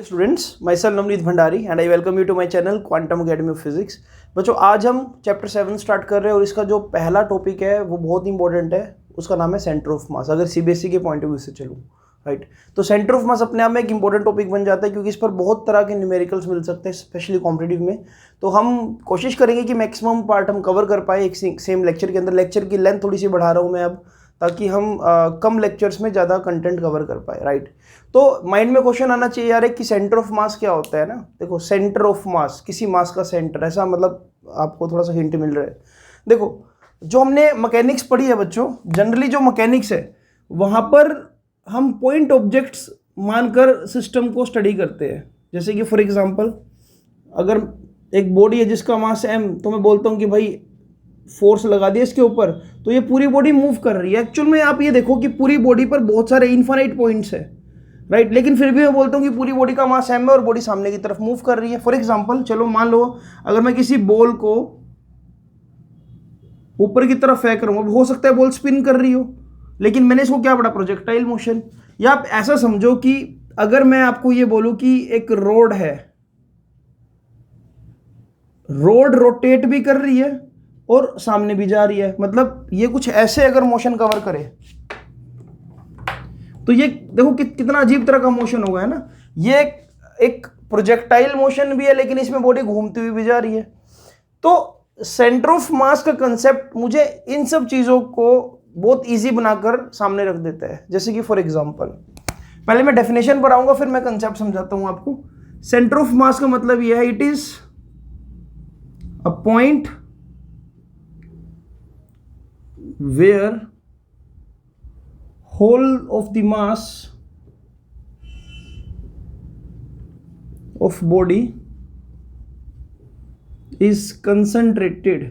Students, myself Navneet Bhandari and I welcome you to my channel Quantum Academy of Physics. बच्चों, आज हम chapter 7 start कर रहे हैं और इसका जो पहला टॉपिक है वो बहुत इंपॉर्टेंट है। उसका नाम है सेंटर ऑफ मास। अगर सीबीएसई के पॉइंट ऑफ व्यू से चलूँ, राइट, तो सेंटर ऑफ मास अपने आप में एक इंपॉर्टेंट टॉपिक बन जाता है क्योंकि इस पर बहुत तरह के न्यूमेरिकल्स मिल सकते हैं, स्पेशली कॉम्पिटिटिव में। तो हम कोशिश करेंगे कि मैक्सिमम पार्ट हम कवर कर पाए एक सेम लेक्चर के अंदर। लेक्चर की लेंथ थोड़ी सी बढ़ा रहा हूँ मैं अब, ताकि हम कम लेक्चर्स में ज़्यादा कंटेंट कवर कर पाए, राइट। तो माइंड में क्वेश्चन आना चाहिए यार कि सेंटर ऑफ मास क्या होता है ना। देखो, सेंटर ऑफ मास, किसी मास का सेंटर, ऐसा मतलब आपको थोड़ा सा हिंट मिल रहा है। देखो, जो हमने मैकेनिक्स पढ़ी है बच्चों, जनरली जो मैकेनिक्स है वहाँ पर हम पॉइंट ऑब्जेक्ट्स मानकर सिस्टम को स्टडी करते हैं। जैसे कि फॉर एग्जांपल, अगर एक बॉडी है जिसका मास m, तो मैं बोलता हूँ कि भाई फोर्स लगा दिया इसके ऊपर, तो ये पूरी बॉडी मूव कर रही है। एक्चुअल में आप ये देखो कि पूरी बॉडी पर बहुत सारे इनफाइनाइट पॉइंट्स है, राइट, लेकिन फिर भी मैं बोलता हूँ कि पूरी बॉडी का मास m है और बॉडी सामने की तरफ मूव कर रही है। फॉर एग्जांपल, चलो मान लो अगर मैं किसी बॉल को ऊपर की तरफ फेंक रहा हूँ, हो सकता है बॉल स्पिन कर रही हो, लेकिन मैंने इसको क्या पढ़ा, प्रोजेक्टाइल मोशन। या आप ऐसा समझो कि अगर मैं आपको ये बोलूं कि एक रोड है, रोड रोटेट भी कर रही है और सामने भी जा रही है, मतलब ये कुछ ऐसे अगर मोशन कवर करे तो ये देखो कितना अजीब तरह का मोशन होगा, है ना। ये एक प्रोजेक्टाइल मोशन भी है, लेकिन इसमें बॉडी घूमती हुई भी जा रही है। तो सेंटर ऑफ मास का कंसेप्ट मुझे इन सब चीजों को बहुत इजी बनाकर सामने रख देता है। जैसे कि फॉर एग्जांपल, पहले मैं डेफिनेशन पर आऊंगा, फिर मैं कंसेप्ट समझाता हूं आपको। सेंटर ऑफ मास का मतलब यह है, it is a point where whole of the mass of body is concentrated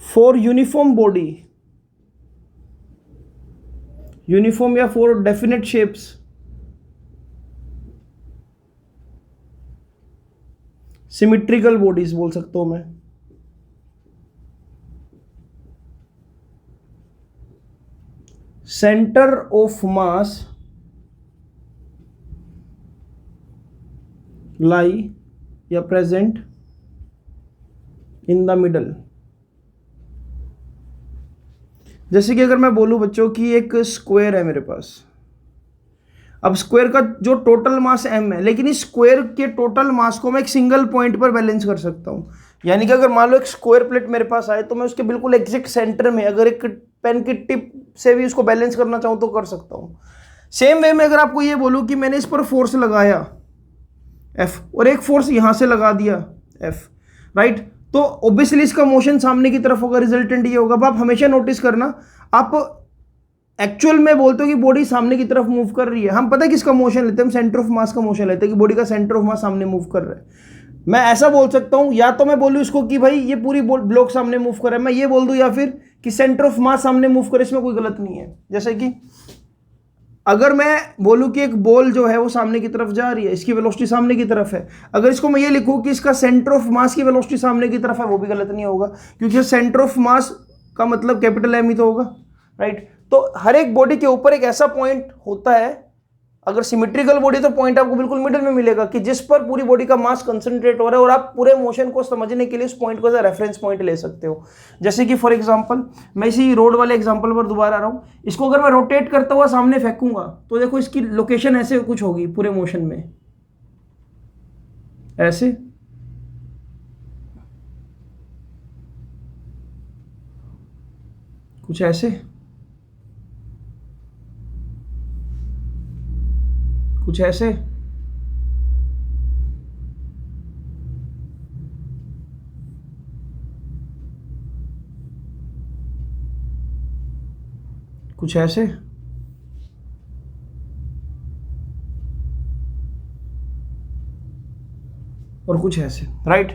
for uniform body, uniform या for definite shapes, symmetrical bodies बोल सकता हूं मैं। सेंटर ऑफ मास लाई या प्रेजेंट इन द मिडल। जैसे कि अगर मैं बोलूं बच्चों कि एक स्क्वायर है मेरे पास, अब स्क्वायर का जो टोटल मास m है, लेकिन इस स्क्वायर के टोटल मास को मैं एक सिंगल पॉइंट पर बैलेंस कर सकता हूं। यानी कि अगर मान लो एक स्क्वायर प्लेट मेरे पास आए, तो मैं उसके बिल्कुल एग्जैक्ट सेंटर में अगर एक पेन की टिप से भी उसको बैलेंस करना चाहूं तो कर सकता हूं। सेम वे में अगर आपको ये बोलूं कि मैंने इस पर फोर्स लगाया F और एक फोर्स यहां से लगा दिया F, राइट, तो ऑब्वियसली इसका मोशन सामने की तरफ होगा, रिजल्टेंट ये होगा। अब आप हमेशा नोटिस करना, आप एक्चुअल में बोलते हो कि बॉडी सामने की तरफ मूव कर रही है। हम पता है किसका मोशन लेते हैं, हम सेंटर ऑफ मास का मोशन लेते हैं कि बॉडी का सेंटर ऑफ मास सामने मूव कर रहा है। मैं ऐसा बोल सकता हूं, या तो मैं बोलूं इसको कि भाई ये पूरी ब्लॉक सामने मूव कर रहा है, मैं ये बोल दूं, या फिर कि सेंटर ऑफ मास सामने मूव करे, इसमें कोई गलत नहीं है। जैसे कि अगर मैं बोलूं कि एक बॉल जो है वो सामने की तरफ जा रही है, इसकी वेलोसिटी सामने की तरफ है, अगर इसको मैं ये लिखूं कि इसका सेंटर ऑफ मास की वेलोसिटी सामने की तरफ है, वो भी गलत नहीं होगा, क्योंकि सेंटर ऑफ मास का मतलब कैपिटल M ही तो होगा, राइट। तो हर एक बॉडी के ऊपर एक ऐसा पॉइंट होता है, अगर सिमेट्रिकल बॉडी तो पॉइंट आपको बिल्कुल मिडिल में मिलेगा कि जिस पर पूरी बॉडी का मास कंसंट्रेट हो रहा है, और आप पूरे मोशन को समझने के लिए उस पॉइंट को एज रेफरेंस पॉइंट ले सकते हो। जैसे कि फॉर एग्जांपल, मैं इसी रोड वाले एग्जांपल पर दोबारा आ रहा हूं, इसको अगर मैं रोटेट करता हुआ सामने फेंकूंगा तो देखो इसकी लोकेशन ऐसे कुछ होगी पूरे मोशन में, ऐसे, कुछ ऐसे, कुछ ऐसे, कुछ ऐसे, और कुछ ऐसे, राइट।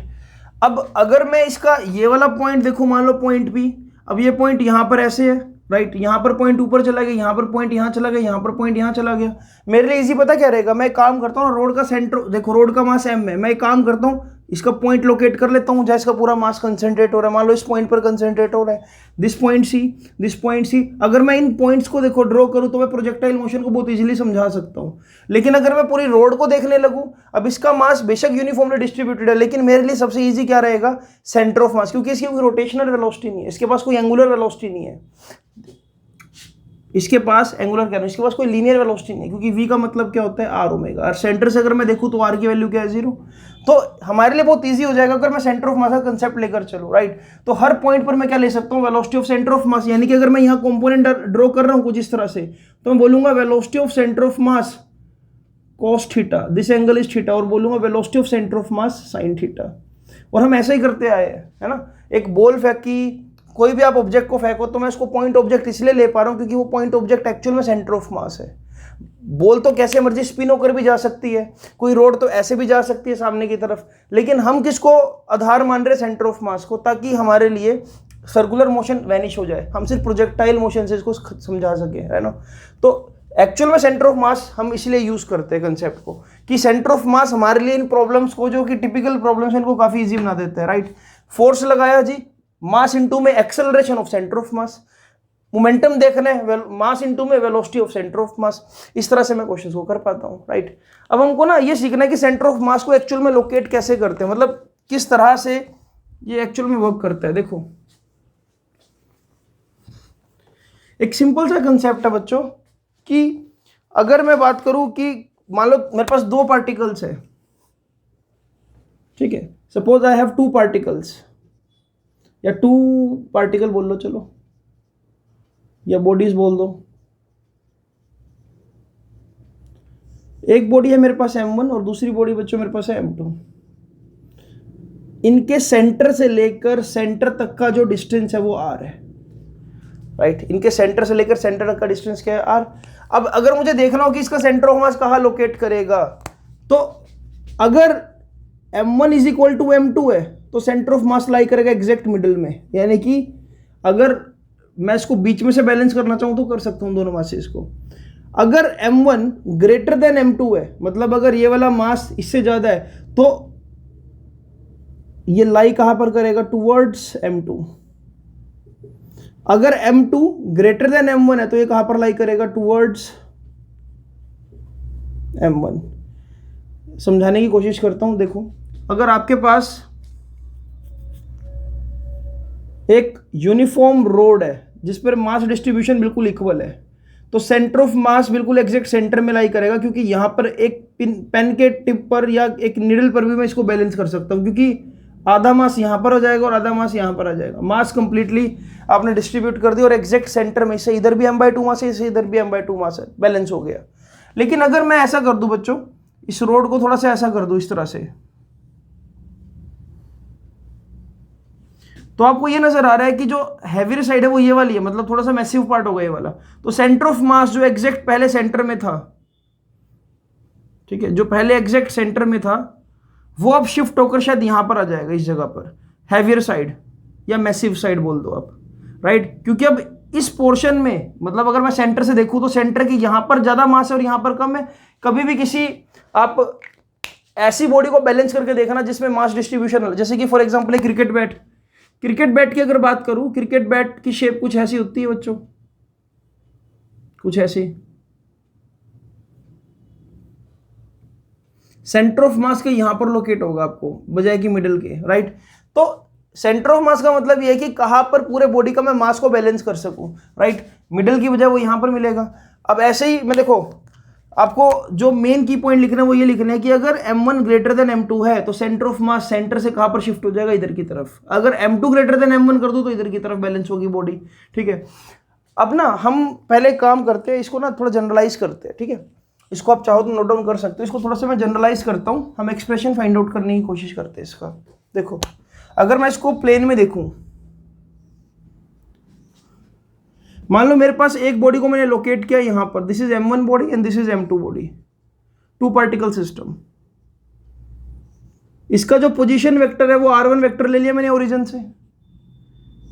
अब अगर मैं इसका ये वाला पॉइंट देखूं, मान लो पॉइंट P, अब ये पॉइंट यहां पर ऐसे है, राइट, यहाँ पर पॉइंट ऊपर चला गया, यहाँ पर पॉइंट यहाँ चला गया, यहाँ पर पॉइंट यहाँ चला गया। मेरे लिए इजी पता क्या रहेगा, मैं काम करता हूँ, रोड का सेंटर देखो, रोड का मास m है, मैं काम करता हूँ इसका पॉइंट लोकेट कर लेता हूँ जहाँ इसका पूरा मास कंसंट्रेट हो रहा है। मान लो इस पॉइंट पर कंसंट्रेट हो रहा है, this point C, this point C. अगर मैं इन पॉइंट्स को देखो ड्रॉ करूँ तो मैं प्रोजेक्टाइल मोशन को बहुत इजीली समझा सकता हूँ। लेकिन अगर मैं पूरी रोड को देखने लगूँ, अब इसका मास बेशक यूनिफॉर्मली डिस्ट्रीब्यूटेड है, लेकिन मेरे लिए सबसे ईजी क्या रहेगा, सेंटर ऑफ मास, क्योंकि इसकी कोई रोटेशनल वेलोसिटी नहीं है, इसके पास कोई एंगुलर वेलोसिटी नहीं है, इसके पास एंगुलर क्या है, इसके पास कोई लीनियर वेलोसिटी नहीं है, क्योंकि v का मतलब क्या होता है आर ओमेगा। और सेंटर से अगर मैं देखूँ तो r की वैल्यू क्या है, 0। तो हमारे लिए बहुत इजी हो जाएगा अगर मैं सेंटर ऑफ मास का कंसेप्ट लेकर चलूँ, राइट। तो हर पॉइंट पर मैं क्या ले सकता हूँ, वेलोसिटी ऑफ सेंटर ऑफ मास, यानी कि अगर मैं यहाँ कंपोनेंट ड्रॉ कर रहा हूँ कुछ इस तरह से, तो मैं बोलूंगा velocity of centre of mass cos theta, this angle is theta, और बोलूंगा velocity of centre of mass sin theta. और हम ऐसा ही करते आए हैं, है ना। एक बॉल फेंकी, कोई भी आप ऑब्जेक्ट को फेंको, तो मैं इसको पॉइंट ऑब्जेक्ट इसलिए ले पा रहा हूँ क्योंकि वो पॉइंट ऑब्जेक्ट एक्चुअल में सेंटर ऑफ मास है। बॉल तो कैसे मर्जी स्पिन होकर भी जा सकती है, कोई रोड तो ऐसे भी जा सकती है सामने की तरफ, लेकिन हम किसको आधार मान रहे हैं, सेंटर ऑफ मास को, ताकि हमारे लिए सर्कुलर मोशन वैनिश हो जाए, हम सिर्फ प्रोजेक्टाइल मोशन से इसको समझा सके, है ना। तो एक्चुअल में सेंटर ऑफ मास हम इसलिए यूज करते हैं कंसेप्ट को, कि सेंटर ऑफ मास हमारे लिए इन प्रॉब्लम्स को, जो कि टिपिकल प्रॉब्लम्स हैं, इनको काफी इजी बना देते हैं, राइट। फोर्स लगाया जी, मास इनटू में acceleration of centre of mass, momentum देखना है, मास इनटू में वेलोसिटी ऑफ सेंटर ऑफ मास। इस तरह से मैं क्वेश्चंस को कर पाता हूँ, राइट। अब हमको ना ये सीखना है कि सेंटर ऑफ मास को एक्चुअल में लोकेट कैसे करते हैं, मतलब किस तरह से ये एक्चुअल में वर्क करता है। देखो एक सिंपल सा कंसेप्ट है बच्चों, कि अगर मैं बात करूं कि मान लो मेरे पास दो पार्टिकल्स है, ठीक है, suppose I have two particles, या टू पार्टिकल बोल लो चलो, या बॉडीज बोल दो। एक बॉडी है मेरे पास m1 और दूसरी बॉडी बच्चों मेरे पास है m2। इनके सेंटर से लेकर सेंटर तक का जो डिस्टेंस है वो r है, राइट। इनके सेंटर से लेकर सेंटर तक का डिस्टेंस क्या है, r। अब अगर मुझे देखना हो कि इसका सेंटर ऑफ मास कहाँ लोकेट करेगा, तो अगर m1 is equal to m2 है तो सेंटर ऑफ मास लाई करेगा एग्जैक्ट मिडिल में, यानी कि अगर मैं इसको बीच में से बैलेंस करना चाहूं तो कर सकता हूं दोनों मासेस को। अगर m1 ग्रेटर देन m2 है, मतलब अगर ये वाला मास इससे ज्यादा है, तो ये लाई कहां पर करेगा, टुवर्ड्स m2। अगर m2 ग्रेटर देन m1 है तो ये कहां पर लाई करेगा, टुवर्ड्स m1। समझाने की कोशिश करता हूं। देखो अगर आपके पास एक यूनिफॉर्म रोड है जिस पर मास डिस्ट्रीब्यूशन बिल्कुल इक्वल है, तो सेंटर ऑफ मास बिल्कुल एग्जैक्ट सेंटर में लाई करेगा, क्योंकि यहां पर एक पेन के टिप पर या एक निडल पर भी मैं इसको बैलेंस कर सकता हूं, क्योंकि आधा मास यहां पर आ जाएगा और आधा मास यहां पर आ जाएगा। मास कंप्लीटली आपने डिस्ट्रीब्यूट कर दिया और एग्जैक्ट सेंटर में, इससे इधर भी m/2 मास है, इससे इधर भी m/2 मास है, बैलेंस हो गया। लेकिन अगर मैं ऐसा कर दूं बच्चों, इस रोड को थोड़ा सा ऐसा कर दूं इस तरह से, तो आपको ये नजर आ रहा है कि जो हैवीर साइड है वो ये वाली है, मतलब थोड़ा सा मैसिव पार्ट होगा ये वाला। तो सेंटर ऑफ मास जो एग्जैक्ट पहले सेंटर में था, ठीक है, जो पहले एग्जैक्ट सेंटर में था, वो अब शिफ्ट होकर शायद यहां पर आ जाएगा, इस जगह पर, हैवियर साइड या मैसिव साइड बोल दो आप, राइट। क्योंकि अब इस पोर्शन में, मतलब अगर मैं सेंटर से देखूं तो सेंटर की यहां पर ज्यादा मास है और यहां पर कम है। कभी भी किसी आप ऐसी बॉडी को बैलेंस करके देखना जिसमें मास डिस्ट्रीब्यूशन, जैसे कि for example cricket bat, cricket bat की अगर बात करूं, क्रिकेट बैट की शेप कुछ ऐसी होती है बच्चों, कुछ ऐसी। सेंटर ऑफ मास के यहां पर लोकेट होगा आपको बजाय कि मिडिल के, राइट। तो सेंटर ऑफ मास का मतलब यह है कि कहां पर पूरे बॉडी का मैं मास को बैलेंस कर सकूं, राइट। मिडिल की बजाय वो यहां पर मिलेगा। अब ऐसे ही मैं देखो, आपको जो मेन की पॉइंट लिखना है वो ये लिखना है कि अगर m1 ग्रेटर देन m2 है तो सेंटर ऑफ मास सेंटर से कहां पर शिफ्ट हो जाएगा, इधर की तरफ। अगर m2 ग्रेटर देन m1 कर दो तो इधर की तरफ बैलेंस होगी बॉडी, ठीक है। अब ना हम पहले काम करते हैं, इसको ना थोड़ा जनरलाइज करते हैं, ठीक है। इसको आप चाहो तो नोट डाउन कर सकते हो, इसको थोड़ा सा मैं जनरलाइज करता हूं, हम एक्सप्रेशन फाइंड आउट करने की कोशिश करते हैं इसका। देखो अगर मैं इसको प्लेन में देखूं, मान लो मेरे पास एक बॉडी को मैंने लोकेट किया यहां पर, this is m1 body and this is m2 body, two particle system. इसका जो पोजीशन वेक्टर है वो r1 वेक्टर ले लिया मैंने ओरिजिन से,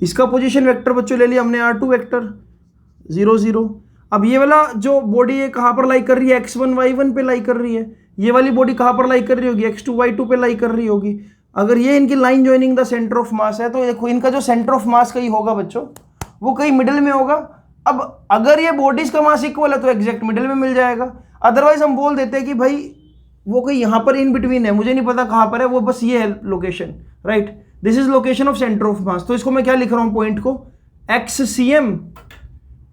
इसका पोजीशन वेक्टर बच्चों ले लिया हमने r2 वेक्टर 0 0। अब ये वाला जो बॉडी है कहां पर लाई कर रही है, x1 y1 पे लाई कर रही है, ये वाली बॉडी कहां पर लाई कर रही होगी, x2 y2 पे लाई कर रही होगी। अगर ये इनकी line joining the centre of मास है तो देखो इनका जो सेंटर ऑफ मास कहीं होगा बच्चों, वो कहीं मिडिल में होगा। अब अगर ये बॉडीज का मास इक्वल है तो एग्जैक्ट मिडिल में मिल जाएगा, अदरवाइज हम बोल देते हैं कि भाई वो कहीं यहां पर इन बिटवीन है, मुझे नहीं पता कहां पर है, वो बस ये है location, right. This is location of centre of mass. तो इसको मैं क्या लिख रहा हूं पॉइंट को, X C M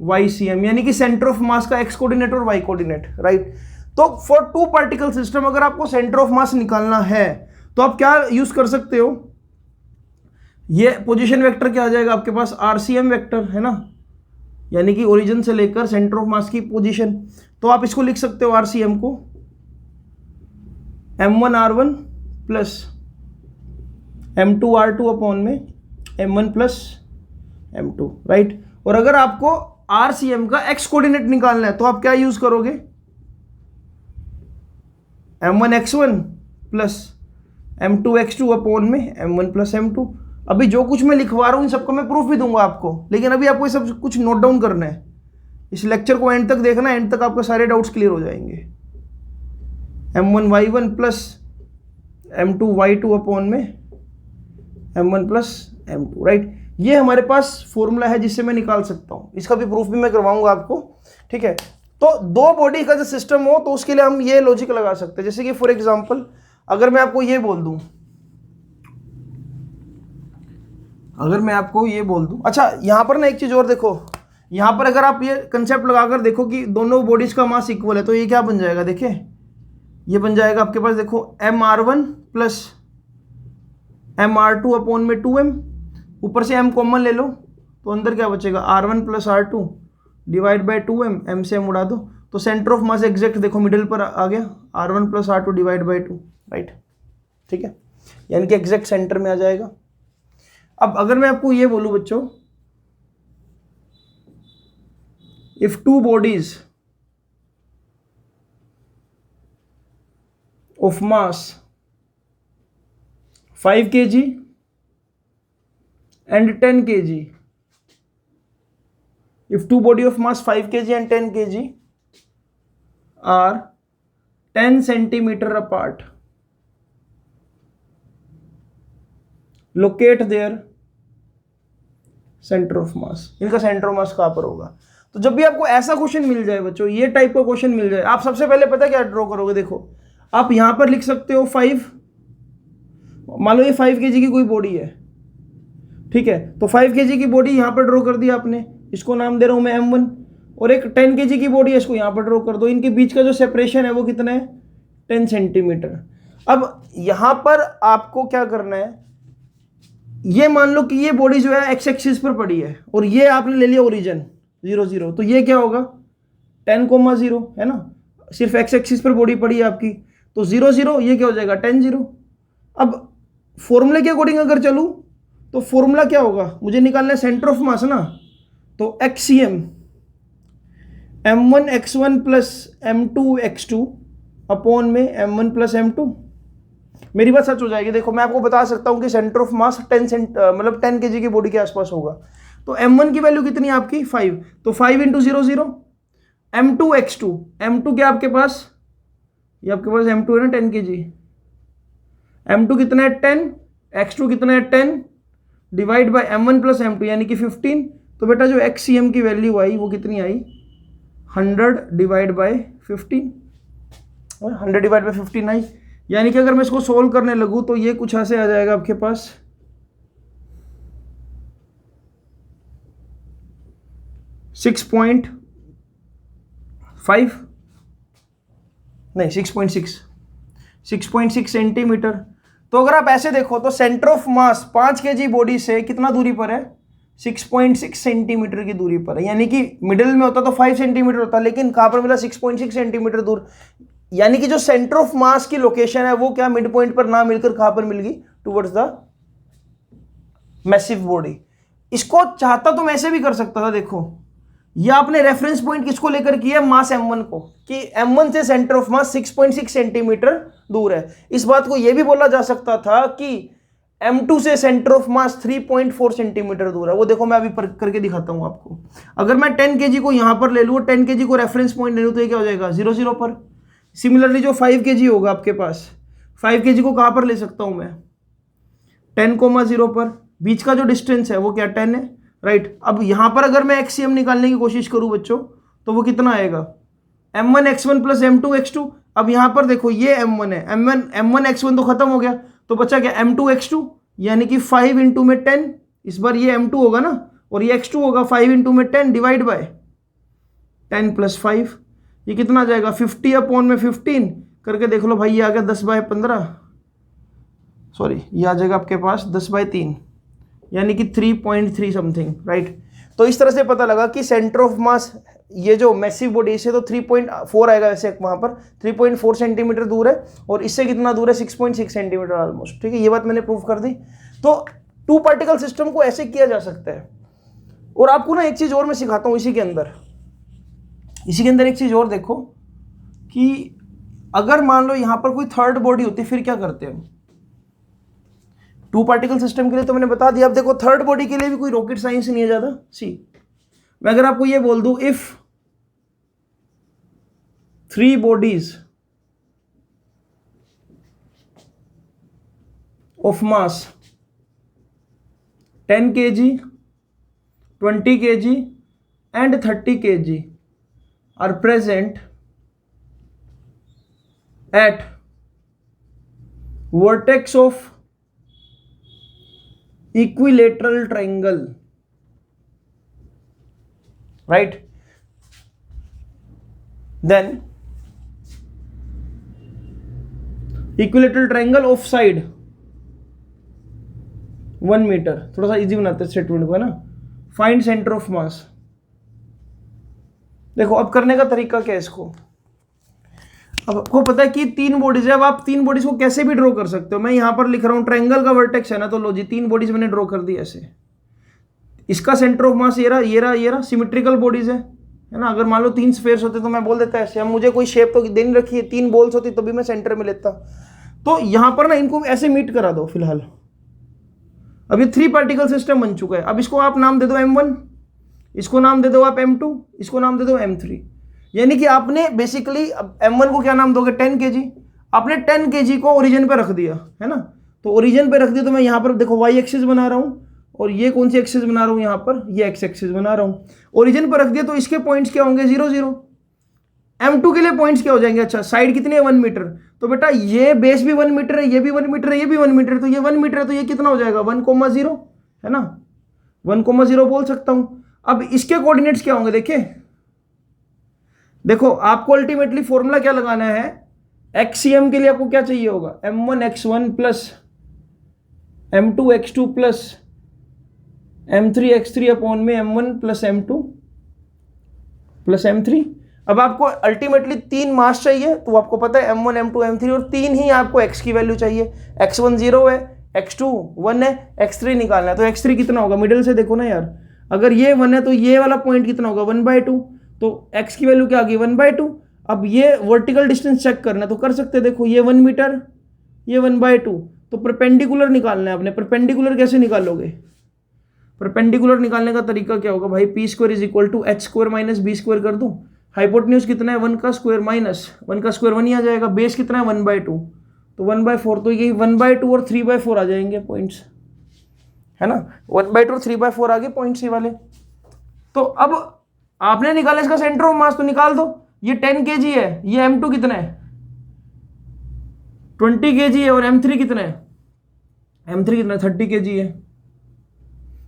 Y C M, यानी कि सेंटर ऑफ मास का एक्स कोऑर्डिनेट और वाई कोऑर्डिनेट, राइट। तो फॉर टू पार्टिकल सिस्टम अगर आपको सेंटर ऑफ मास निकालना है तो आप क्या यूज कर सकते हो, ये पोजीशन वेक्टर क्या आ जाएगा आपके पास, आरसीएम वेक्टर है ना, यानी कि ओरिजिन से लेकर सेंटर ऑफ मास की पोजीशन। तो आप इसको लिख सकते हो आरसीएम को m1r1 प्लस m2r2 अपॉन में m1 प्लस m2, राइट। और अगर आपको आरसीएम का एक्स कोऑर्डिनेट निकालना है तो आप क्या यूज करोगे, m1x1 प्लस m2x2 अपॉन में m1 प्लस m2। अभी जो कुछ मैं लिखवा रहा हूं इन सबको मैं प्रूफ भी दूंगा आपको, लेकिन अभी आपको ये सब कुछ नोट डाउन करना है। इस लेक्चर को एंड तक देखना, एंड तक आपके सारे डाउट्स क्लियर हो जाएंगे। m1y1 प्लस m2y2 अपॉन में m1 प्लस m2, राइट। ये हमारे पास फॉर्मूला है जिससे मैं निकाल सकता हूं, इसका भी प्रूफ भी मैं करवाऊंगा आपको, ठीक है। तो दो बॉडी का जो सिस्टम हो तो उसके लिए हम ये लॉजिक लगा सकते हैं, जैसे कि फॉर एग्जांपल अगर मैं आपको ये बोल दूं, अच्छा यहां पर ना एक चीज और देखो, यहां पर अगर आप ये कंसेप्ट लगाकर देखो कि दोनों बॉडीज का मास इक्वल है तो ये क्या बन जाएगा, देखिए ये बन जाएगा आपके पास, देखो mr1 प्लस mr2 अपॉन में 2m, ऊपर से m कॉमन ले लो तो अंदर क्या बचेगा, r1 plus r2 divide by 2m, m से m उड़ा दो तो सेंटर ऑफ मास एग्जैक्ट देखो मिडिल पर आ गया, r1 plus r2 divide by 2, right, ठीक है, यानी कि एग्जैक्ट सेंटर में आ जाएगा। अब अगर मैं आपको ये बोलूं बच्चों, if two bodies of mass 5 kg and 10 kg, if two body of mass 5 kg and 10 kg are 10 centimeter apart, locate their center of mass। इनका सेंटर ऑफ मास कहां पर होगा। तो जब भी आपको ऐसा क्वेश्चन मिल जाए बच्चों, ये टाइप का क्वेश्चन मिल जाए, आप सबसे पहले पता क्या ड्रॉ करोगे, देखो आप यहां पर लिख सकते हो 5, मान लो ये 5 kg की कोई बॉडी है, ठीक है, तो 5 kg की बॉडी यहां पर ड्रॉ कर दी आपने, इसको नाम दे रहा हूं मैं m1, और एक 10 kg की बॉडी है, इसको यहां पर ड्रॉ कर दो, इनके बीच का जो सेपरेशन है वो कितना है, 10 सेंटीमीटर। अब यहां पर आपको क्या करना है, ये मान लो कि ये बॉडी जो है एक्स एक्सिस पर पड़ी है और ये आपने ले लिया ओरिजिन 0 0, तो ये क्या होगा 10,0 है ना, सिर्फ एक्स एक्सिस पर बॉडी पड़ी है आपकी, तो 0 0 ये क्या हो जाएगा 10 0। अब फॉर्मूले के अकॉर्डिंग अगर चलूं तो फॉर्मूला क्या होगा, मुझे निकालना है सेंटर ऑफ मास ना, तो एक्सीएम m1 x1 plus m2 x2 upon में m1 प्लस m2, मेरी बात सच हो जाएगी। देखो मैं आपको बता सकता हूं कि सेंटर ऑफ मास 10 kg की बॉडी के आसपास होगा, तो m1 की वैल्यू कितनी है आपकी 5, तो 5 इंटू 0 0, m2 x2, m2 क्या आपके पास, ये आपके पास m2 है ना 10 kg, m2 कितना है 10, x2 कितना है 10 divide by m1 plus m2 यानी कि 15, तो बेटा जो xcm की वैल्यू आई वो कितनी आई 100 डिवाइड बाय 15, 100 डिवाइड बाय 15 आई, यानी कि अगर मैं इसको सोल्व करने लगूं तो ये कुछ ऐसे आ जाएगा आपके पास 6.5 नहीं 6.6 सेंटीमीटर। तो अगर आप ऐसे देखो तो centre of mass 5 kg body से कितना दूरी पर है, 6.6 सेंटीमीटर की दूरी पर है, यानी कि मिडिल में होता तो 5 सेंटीमीटर होता, लेकिन कहां पर मिला 6.6 सेंटीमीटर दूर, यानी कि जो सेंटर ऑफ मास की लोकेशन है वो क्या मिड पॉइंट पर ना मिलकर कहां पर मिल गई, टुवर्ड्स द मैसिव बॉडी। इसको चाहता तो मैं ऐसे भी कर सकता था, देखो ये आपने रेफरेंस पॉइंट किसको लेकर किया, मास m1 को, कि m1 से सेंटर ऑफ मास 6.6 सेंटीमीटर दूर है। इस बात को यह भी बोला जा सकता था कि m2 से सेंटर ऑफ मास 3.4 सेंटीमीटर दूर है, वो देखो मैं अभी करके दिखाता हूं आपको। अगर मैं 10 kg को यहां पर ले लूं, 10 kg को रेफरेंस पॉइंट ले लूं, तो ये क्या हो जाएगा 0 0 पर। सिमिलरली जो 5 kg होगा आपके पास, 5 kg को कहां पर ले सकता हूं मैं, 10,0 पर बीच का जो डिस्टेंस है वो क्या 10 है, राइट। अब यहाँ पर अगर मैं एक्सीएम निकालने की कोशिश करूँ बच्चों तो वो कितना आएगा, m1x1 प्लस m2x2। अब यहाँ पर देखो ये m1 है, m1x1 तो खत्म हो गया, तो बचा क्या m2x2, यानी कि 5 इंटू में 10, इस बार ये m2 होगा ना और ये x2 होगा, 5 इंटू में 10 डिवाइड बाय 10 प्लस 5, ये कितना आ जाएगा 50 अपॉन में 15 करके देख लो भाई, ये आ गया 10/15, सॉरी ये आ जाएगा आपके पास 10/3, यानी कि 3.3 समथिंग, राइट। तो इस तरह से पता लगा कि सेंटर ऑफ मास ये जो मैसिव बॉडी इससे तो 3.4 आएगा, वैसे वहाँ पर 3.4 सेंटीमीटर दूर है और इससे कितना दूर है 6.6 सेंटीमीटर ऑलमोस्ट, ठीक है। ये बात मैंने प्रूव कर दी। तो टू पार्टिकल सिस्टम को ऐसे किया जा सकता है। और आपको ना एक चीज़ और मैं सिखाता हूँ इसी के अंदर एक चीज़ और देखो कि अगर मान लो यहाँ पर कोई थर्ड बॉडी होती फिर क्या करते हैं। टू पार्टिकल सिस्टम के लिए तो मैंने बता दिया। अब देखो थर्ड बॉडी के लिए भी कोई रॉकेट साइंस नहीं है ज़्यादा। सी मैं अगर आपको ये बोल दूं, if 3 bodies of mass 10 kg, 20 kg and 30 kg are present at vertex of equilateral triangle, right, then equilateral triangle of side 1 मीटर। थोड़ा सा इजी बनाते हैं स्टेटमेंट को, है ना। Find centre of mass. देखो अब करने का तरीका क्या है इसको। अब आपको पता है कि 3 बॉडीज है। अब आप 3 बॉडीज को कैसे भी ड्रॉ कर सकते हो। मैं यहां पर लिख रहा हूं ट्रायंगल का वर्टेक्स है ना, तो लो जी 3 बॉडीज मैंने ड्रॉ कर दी ऐसे। इसका सेंटर ऑफ मास ये रहा सिमेट्रिकल बॉडीज है ना। अगर मान लो 3 स्फेयर्स होते तो मैं बोल देता ऐसे। अब मुझे कोई शेप तो देनी रखी है, 3 बॉल्स होती तो भी मैं सेंटर में लेता। तो यहां पर ना इनको ऐसे मीट करा दो फिलहाल। अब ये 3 पार्टिकल सिस्टम बन चुका है। अब इसको आप नाम दे दो m1, इसको नाम दे दो आप m2, इसको नाम दे दो m3। यानी कि आपने बेसिकली m1 को क्या नाम दोगे 10 kg। आपने 10 kg को ओरिजिन पे रख दिया, है ना। तो ओरिजिन पे रख दिया तो मैं यहाँ पर देखो y एक्सिस बना रहा हूँ और ये कौन सी एक्सिस बना रहा हूँ, यहाँ पर ये x एक्सिस बना रहा हूँ। ओरिजिन पर रख दिया तो इसके पॉइंट्स क्या होंगे 0 0। m2 के लिए पॉइंट्स क्या हो जाएंगे, अच्छा साइड कितनी है 1 मीटर। तो बेटा ये बेस भी 1 मीटर है, ये भी 1 मीटर है, ये भी 1 मीटर है, तो ये 1 मीटर है, तो ये कितना हो जाएगा 1,0, है ना। 1,0 बोल सकता हूं। अब इसके कोऑर्डिनेट्स क्या होंगे देखिए। देखो आपको अल्टीमेटली फॉर्मूला क्या लगाना है, एक्सीएम के लिए आपको क्या चाहिए होगा m1x1 plus m2x2 plus m3x3 upon में m1 plus m2 plus m3। अब आपको अल्टीमेटली 3 मास चाहिए, तो आपको पता है m1 m2 m3 और 3 ही आपको x की वैल्यू चाहिए। x1 0 है, x2 1 है, x3 निकालना है। तो x3 कितना होगा, मिडिल से देखो ना यार, अगर ये 1 है तो ये वाला पॉइंट कितना होगा 1/2। तो x की वैल्यू क्या आ गई 1/2। अब ये वर्टिकल डिस्टेंस चेक करना है तो कर सकते हैं। देखो ये 1 मीटर, ये 1/2, तो परपेंडिकुलर निकालना है आपने। परपेंडिकुलर कैसे निकालोगे, परपेंडिकुलर निकालने का तरीका क्या होगा भाई, p² = h² माइनस b² कर दूं। हाइपोटेन्यूज कितना है 1 का स्क्वायर माइनस 1 का स्क्वायर 1 ही आ जाएगा। बेस कितना है 1/2, तो 1/4, तो यही 1/2 और 3/4 आ जाएंगे पॉइंट्स, है ना। 1/2 और 3/4 आ गए पॉइंट्स ये वाले। तो अब आपने निकाला इसका सेंटर ऑफ मास, तो निकाल दो। ये 10 kg है, ये m2 कितना है 20 kg है, और m3 कितना है 30 kg है,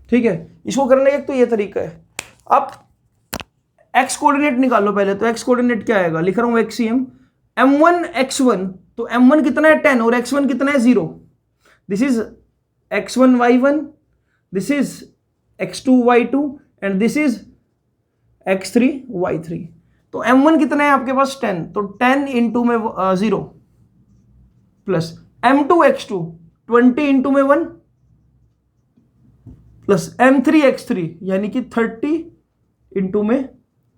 ठीक है। इसको करने का एक तो ये तरीका है। अब x कोऑर्डिनेट निकालो पहले। तो x कोऑर्डिनेट क्या आएगा, लिख रहा हूं एक्सीएम m1 x1, तो m1 कितना है 10 और x1 कितना है 0। This is x1 y1, this is x2 y2 and this is x3 y3। तो m1 कितना है आपके पास 10, तो 10 इंटू में 0 प्लस m2 x2 20 इंटू में 1 प्लस m3 x3 यानी कि 30 इंटू में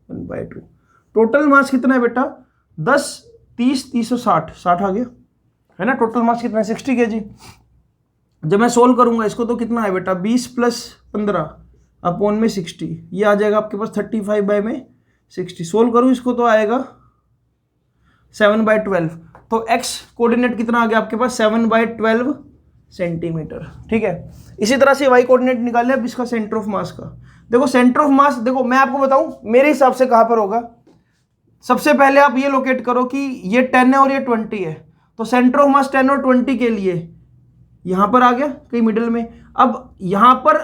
1/2। टोटल मास कितना है बेटा 10 30 360 60 आ गया, है ना। टोटल मास कितना है 60 kg। जब मैं सोल्व करूंगा इसको तो कितना है बेटा 20 + 15 अपॉन में 60, ये आ जाएगा आपके पास 35/60। सोल्व करूं इसको तो आएगा 7/12। तो x कोऑर्डिनेट कितना आ गया आपके पास 7/12 सेंटीमीटर। ठीक है, इसी तरह से वाई कोऑर्डिनेट निकाले अब इसका सेंटर ऑफ मास का। देखो सेंटर ऑफ मास, देखो मैं आपको बताऊं मेरे हिसाब से कहां पर होगा। सबसे पहले आप ये लोकेट करो कि ये 10 है और ये 20 है, तो सेंटर ऑफ मास 10 और 20 के लिए यहां पर आ गया कहीं मिडिल में। अब यहां पर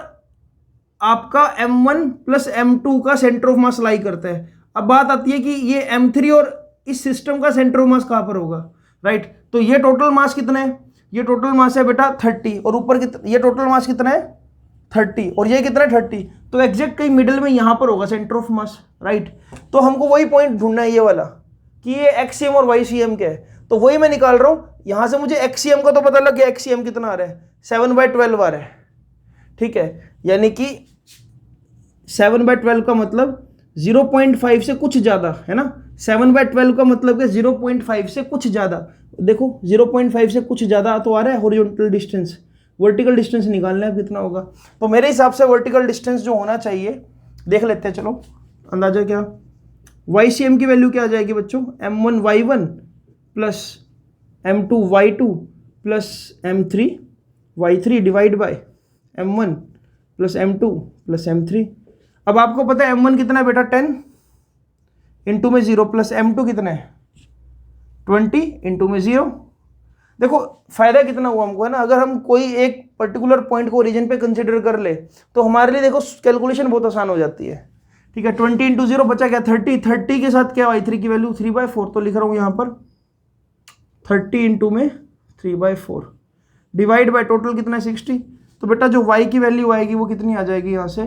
आपका M1 प्लस M2 का सेंटर ऑफ मास लाई करता है। अब बात आती है कि ये M3 और इस सिस्टम का सेंटर ऑफ मास कहां पर होगा, राइट। तो ये टोटल मास कितना है, ये टोटल मास है बेटा 30, और ऊपर ये टोटल मास कितना है 30, और ये कितना है 30, तो एग्जैक्ट कहीं मिडिल में यहां पर होगा सेंटर ऑफ मास, राइट। तो हमको वही पॉइंट ढूंढना है ये वाला कि ये एक्ससीएम और वाईसीएम क्या है, तो वही मैं निकाल रहा हूं। यहां से मुझे एक्ससीएम का तो पता लग गया, एक्ससीएम कितना आ रहा है 7/12 आ रहा है। ठीक है, यानी कि 7/12 का मतलब 0.5 से कुछ ज्यादा है ना। 7/12 का मतलब है 0.5 से कुछ ज्यादा। देखो 0.5 से कुछ ज्यादा तो आ रहा है हॉरिजॉन्टल डिस्टेंस। वर्टिकल डिस्टेंस निकालना है कितना होगा, तो मेरे हिसाब से वर्टिकल डिस्टेंस जो होना चाहिए देख लेते हैं। चलो अंदाजा क्या, YCM की वैल्यू क्या आ जाएगी बच्चों, M1 Y1 plus M2 Y2 plus M3 Y3 divide by M1 plus M2 plus M3। अब आपको पता है M1 कितना है बेटा 10, इंटू में 0, प्लस M2 कितना है 20, इंटू में 0। देखो फायदा कितना हुआ हमको है ना, अगर हम कोई एक पर्टिकुलर पॉइंट को ओरिजिन पे कंसिडर कर ले तो हमारे लिए देखो कैलकुलेशन बहुत आसान हो जाती है। ठीक है, 20 इंटू 0 बचा क्या 30, 30 के साथ क्या Y3 की वैल्यू 3/4, तो लिख रहा हूं यहां पर 30 इंटू में 3/4 डिवाइड बाय टोटल कितना है 60। तो बेटा जो Y की वैल्यू आएगी वो कितनी आ जाएगी, यहां से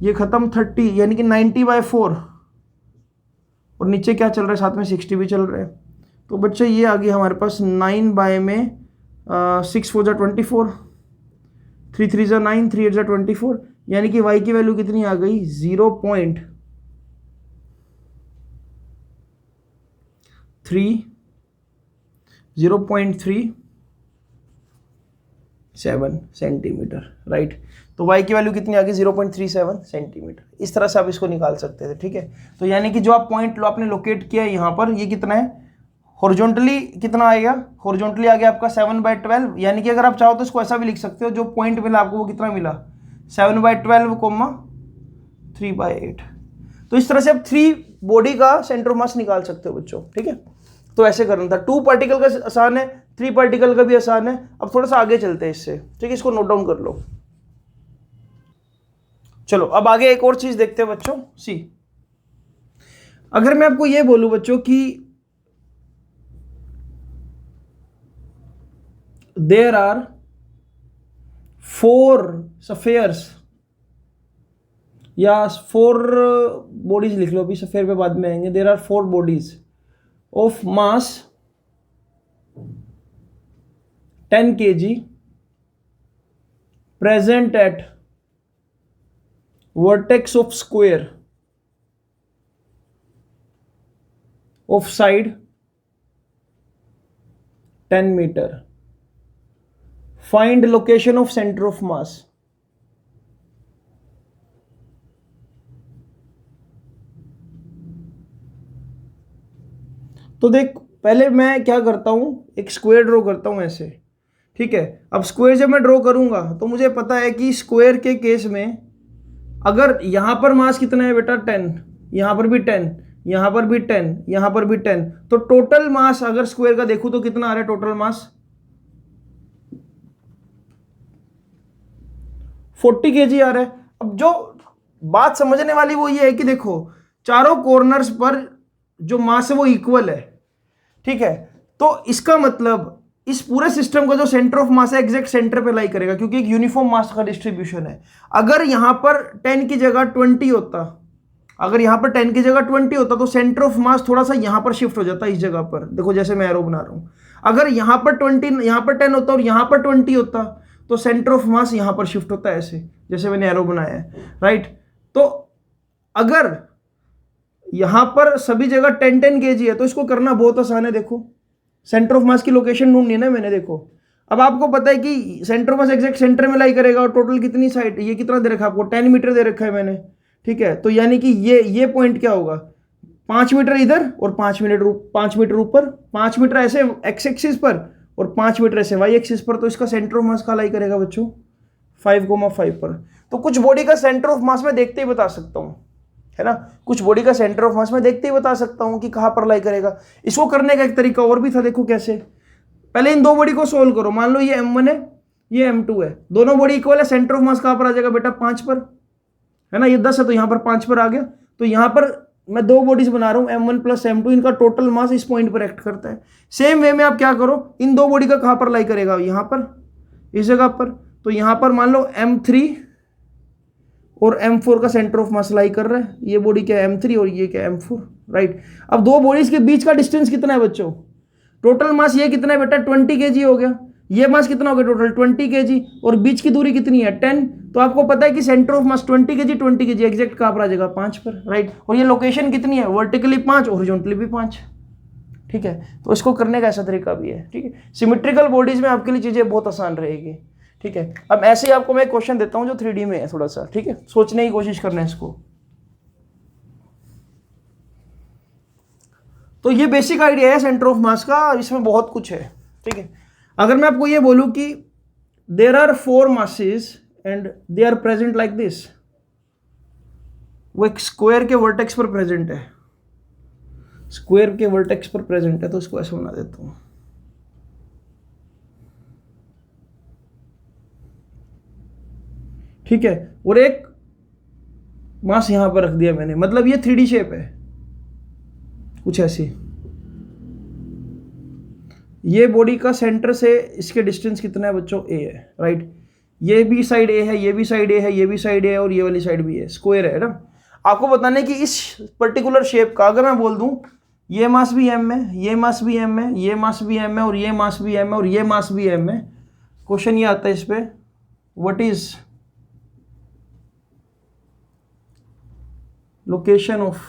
ये खत्म 30 यानी कि 90/4, और नीचे क्या चल रहा है साथ में 60 भी चल रहा है। तो बच्चे ये आ गया हमारे पास 9 में 6 4 जा 24, 3 3 जा 9, 3 8 जा 24, यानी कि Y की वैल्यू कितनी आ गई 0.37 सेंटीमीटर, राइट। तो Y की वैल्यू कितनी आ गई 0.37 सेंटीमीटर। इस तरह से आप इसको निकाल सकते थे। ठीक है, तो यानी कि जो आप पॉइंट आपने लोकेट किया है यहाँ पर, ये कितना है हॉरिजॉन्टली कितना आएगा, हॉरिजॉन्टली आ गया आपका 7/12, यानी कि अगर आप चाहो तो इसको ऐसा भी लिख सकते हो, जो पॉइंट मिला आपको वो कितना मिला 7/12, 3/8। तो इस तरह से आप 3 बॉडी का सेंटर ऑफ मास निकाल सकते हो बच्चों। ठीक है, तो ऐसे करना था। 2 पार्टिकल का आसान है, 3 पार्टिकल का भी आसान है। अब थोड़ा सा आगे चलते हैं इससे। ठीक है, इसको नोट डाउन कर लो। चलो अब आगे एक और चीज देखते हैं बच्चों। सी, अगर मैं आपको ये बोलूं बच्चों कि देयर आर 4 सफेयर्स या 4 बॉडीज लिख लो, अभी सफेयर पे बाद में आएंगे। There are 4 bodies of mass 10 kg present at vertex of square of side 10 meter. Find location of center of mass. तो देख पहले मैं क्या करता हूं, एक स्क्वायर ड्रॉ करता हूं ऐसे। ठीक है, अब स्क्वायर जब मैं ड्रॉ करूंगा तो मुझे पता है कि स्क्वायर के केस में अगर यहां पर मास कितना है बेटा 10, यहां पर भी 10, यहां पर भी 10, यहां पर भी 10, तो टोटल मास अगर स्क्वायर का देखूं तो कितना आ रहा है टोटल मास 40 kg आ रहा है। अब जो बात समझने वाली वो ये है कि देखो चारों कॉर्नर्स पर जो मास है वो इक्वल है। ठीक है, तो इसका मतलब इस पूरे सिस्टम का जो सेंटर ऑफ मास है एग्जैक्ट सेंटर पे लाई करेगा, क्योंकि एक यूनिफॉर्म मास का डिस्ट्रीब्यूशन है। अगर यहां पर 10 की जगह 20 होता, अगर यहां पर 10 की जगह 20 होता तो सेंटर ऑफ मास थोड़ा सा यहां पर शिफ्ट हो जाता है इस जगह पर। देखो जैसे मैं एरो बना रहा हूं, अगर यहां पर 20, यहां पर 10 होता और यहां पर 20 होता तो सेंटर ऑफ मास यहां पर शिफ्ट होता है ऐसे जैसे मैंने एरो बनाया है, राइट। तो अगर यहां पर सभी जगह 10-10 kg है तो इसको करना बहुत आसान है। देखो सेंटर ऑफ मास की लोकेशन ढूंढनी है ना मैंने। देखो अब आपको पता है कि centre of mass exact centre में लाई करेगा, और टोटल कितनी साइड, ये कितना दे रखा है आपको 10 मीटर दे रखा है मैंने। ठीक है, तो यानी कि ये पॉइंट क्या होगा 5 मीटर इधर और 5 मीटर ऊपर, 5 मीटर ऐसे एक्स एक्सिस पर और 5 मीटर ऐसे वाई एक्सिस पर, तो इसका सेंटर ऑफ मास कहाँ लाई करेगा बच्चों? 5,5 पर। तो कुछ बॉडी का सेंटर ऑफ मास में देखते ही बता सकता हूँ, है ना, कुछ बॉडी का सेंटर ऑफ मास में देखते ही बता सकता हूँ कि कहाँ पर लाई करेगा। इसको करने का एक तरीका और भी था, देखो कैसे। पहले इन दो बॉडी को सोल्व करो, मान लो ये M1 है, ये M2 है, दोनों बॉडी इक्वल है, सेंटर ऑफ मास कहाँ पर आ जाएगा बेटा? 5 पर, है ना, ये 10 है तो यहाँ पर 5 पर आ गया। तो यहाँ पर मैं दो बॉडीज बना रहा हूँ M1 प्लस M2, इनका टोटल मास इस पॉइंट पर एक्ट करता है। सेम वे में आप क्या करो, इन दो बॉडी का कहाँ पर लाई करेगा? यहाँ पर, इस जगह पर। तो यहाँ पर मान लो M3 और M4 का सेंटर ऑफ मास लाई कर रहा है, ये बॉडी क्या है? M3 और ये क्या है? M4, right. अब दो बॉडीज के बीच का डिस्टेंस कितना है बच्चों? टोटल मास ये कितना है बेटा? 20 kg हो गया। ये मास कितना हो गया टोटल? 20 kg। और बीच की दूरी कितनी है? 10। तो आपको पता है कि centre of mass 20 kg exact कहाँ पर आ जाएगा? 5 पर, राइट। और ये लोकेशन कितनी है? वर्टिकली 5, हॉरिजॉन्टली भी 5, ठीक है। तो इसको करने का ऐसा तरीका भी है, ठीक है। सिमेट्रिकल बॉडीज में आपके लिए चीजें बहुत आसान रहेगी, ठीक है। अब ऐसे ही आपको मैं एक क्वेश्चन देता हूं जो 3D में है थोड़ा सा, ठीक है, सोचने की कोशिश करना है इसको। तो ये बेसिक आइडिया है सेंटर ऑफ मास का, इसमें बहुत कुछ है, ठीक है। अगर मैं आपको ये बोलूं कि there are 4 masses and they are present like this, वो एक स्क्वायर के वर्टेक्स पर प्रेजेंट है, स्क्वायर के वर्टेक्स पर प्रेजेंट है, तो इसको ऐसे बना देता हूं, ठीक है। और एक मास यहां पर रख दिया मैंने, मतलब ये 3D शेप है कुछ ऐसी। ये बॉडी का सेंटर से इसके डिस्टेंस कितना है बच्चों? A है, राइट। ये भी साइड A है, ये भी साइड A है, ये भी साइड A है, और ये वाली साइड भी है, स्क्वायर है ना। आपको बताना है कि इस पर्टिकुलर शेप का अगर मैं बोल दूं ये मास भी M है, ये मास भी M है, ये मास भी M है, और ये मास भी M है, और ये मास भी M है, क्वेश्चन ये आता है इस पे, what is location of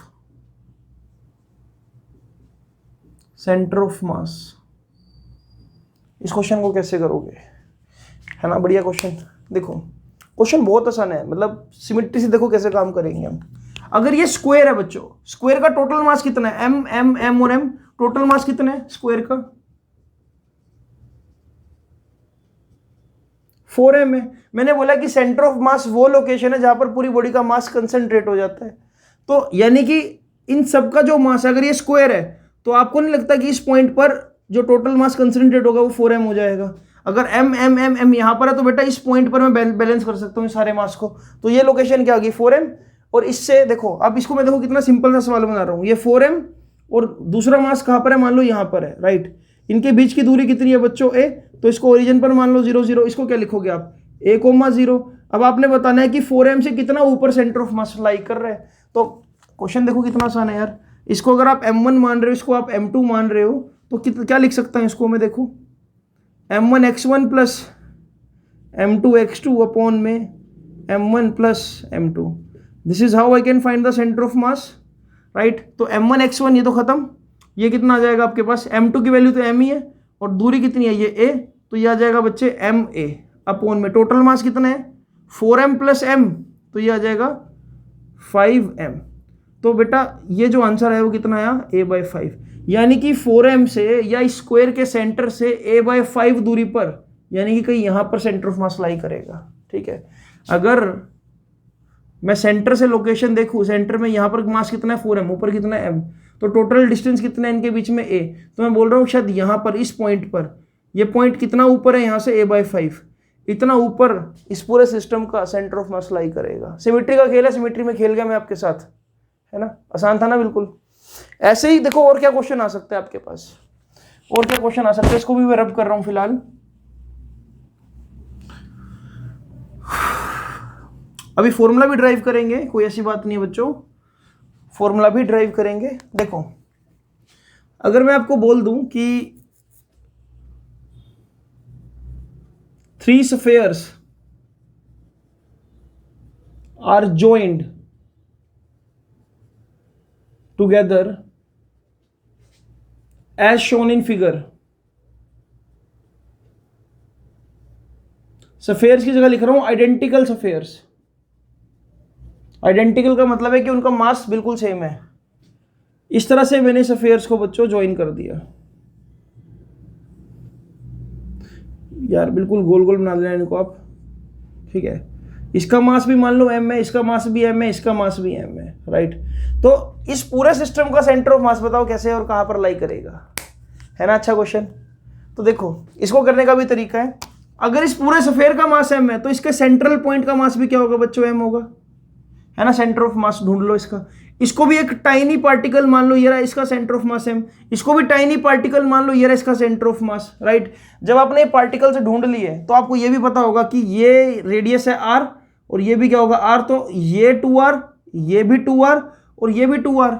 centre of मास? इस क्वेश्चन को कैसे करोगे, है ना, बढ़िया क्वेश्चन। देखो क्वेश्चन बहुत आसान है, मतलब सिमेट्री से देखो कैसे काम करेंगे हम। अगर ये स्क्वायर है बच्चों, स्क्वायर का टोटल मास कितना है? M M M और M, टोटल मास कितना है स्क्वायर का? 4M है। मैंने बोला कि सेंटर ऑफ मास वो लोकेशन है जहां पर पूरी बॉडी का मास कंसंट्रेट हो जाता है। तो यानी कि इन सब का जो मास है, अगर ये स्क्वायर है, तो आपको नहीं लगता कि इस पॉइंट पर जो टोटल मास कंसंट्रेट होगा वो 4M हो जाएगा? अगर M M M M यहां पर है तो बेटा इस पॉइंट पर मैं बैलेंस कर सकता हूँ सारे मास को। तो ये लोकेशन क्या होगी? 4M। और इससे देखो, अब इसको मैं देखो कितना सिंपल सा सवाल बना रहा हूँ। ये 4M और दूसरा मास कहाँ पर है? मान लो यहाँ पर है, राइट। इनके बीच की दूरी कितनी है बच्चों? A। तो इसको ओरिजिन पर मान लो 0 0, इसको क्या लिखोगे आप? A,0। अब आपने बताना है कि 4M से कितना ऊपर सेंटर ऑफ मास लाई कर रहे हैं। तो क्वेश्चन देखो कितना आसान है यार। इसको अगर आप M1 मान रहे हो, इसको आप M2 मान रहे हो, तो क्या लिख सकता हूँ इसको मैं? देखो M1x1 प्लस M2x2 अपॉन में M1 plus M2, this is how I can find the centre of mass, right. तो M1x1 ये तो खत्म, ये कितना आ जाएगा आपके पास? M2 की वैल्यू तो M ही है, और दूरी कितनी है? ये A, तो ये आ जाएगा बच्चे MA अपॉन में टोटल मास कितना है? 4M प्लस M, तो ये आ जाएगा 5M। तो बेटा ये जो आंसर है वो कितना आया? A/5। यानी कि 4M से या स्क्वायर के सेंटर से A/5 दूरी पर, यानी कि कहीं यहां पर सेंटर ऑफ मास लाई करेगा, ठीक है। अगर मैं सेंटर से लोकेशन देखूं, सेंटर में यहां पर मास कितना है? 4M, ऊपर कितना है? M। तो टोटल डिस्टेंस कितना है इनके बीच में? A। तो मैं बोल रहा हूं शायद यहां पर इस पॉइंट पर, ये पॉइंट कितना ऊपर है? यहां से A/5, इतना ऊपर इस पूरे सिस्टम का सेंटर ऑफ मास लाई करेगा। सिमेट्री का खेल है, सिमेट्री में खेल गया मैं आपके साथ, है ना। आसान था ना बिल्कुल। ऐसे ही देखो और क्या क्वेश्चन आ सकता है आपके पास, और क्या क्वेश्चन आ सकता है, इसको भी मैं रब कर रहा हूं फिलहाल। अभी फॉर्मूला भी ड्राइव करेंगे, कोई ऐसी बात नहीं है बच्चों, फॉर्मूला भी ड्राइव करेंगे। देखो अगर मैं आपको बोल दूं कि 3 spheres are joined together as shown in figure, spheres की जगह लिख रहा हूं आइडेंटिकल स्फेयर्स। आइडेंटिकल का मतलब है कि उनका मास बिल्कुल सेम है। इस तरह से मैंने स्फेयर्स को बच्चों ज्वाइन कर दिया। यार बिल्कुल गोल गोल बना लेना इनको आप, ठीक है। इसका मास भी मान लो m है, इसका मास भी m है, इसका मास भी m है, राइट। तो इस पूरे सिस्टम का सेंटर ऑफ मास बताओ कैसे और कहाँ पर लाई करेगा, है ना। अच्छा क्वेश्चन। तो देखो इसको करने का भी तरीका है। अगर इस पूरे स्फीयर का मास m है तो इसके सेंट्रल पॉइंट का मास भी क्या होगा बच्चों, m होगा, है ना। सेंटर ऑफ मास ढूंढ लो इसका। इसको भी एक टाइनी पार्टिकल मान लो, ये रहा इसका सेंटर ऑफ मास m। इसको भी टाइनी पार्टिकल मान लो, ये रहा इसका सेंटर ऑफ मास, राइट। जब आपने पार्टिकल से ढूंढ लिए तो आपको ये भी पता होगा कि ये रेडियस है r और ये भी क्या होगा r, तो ये 2r, ये भी 2r और ये भी 2r।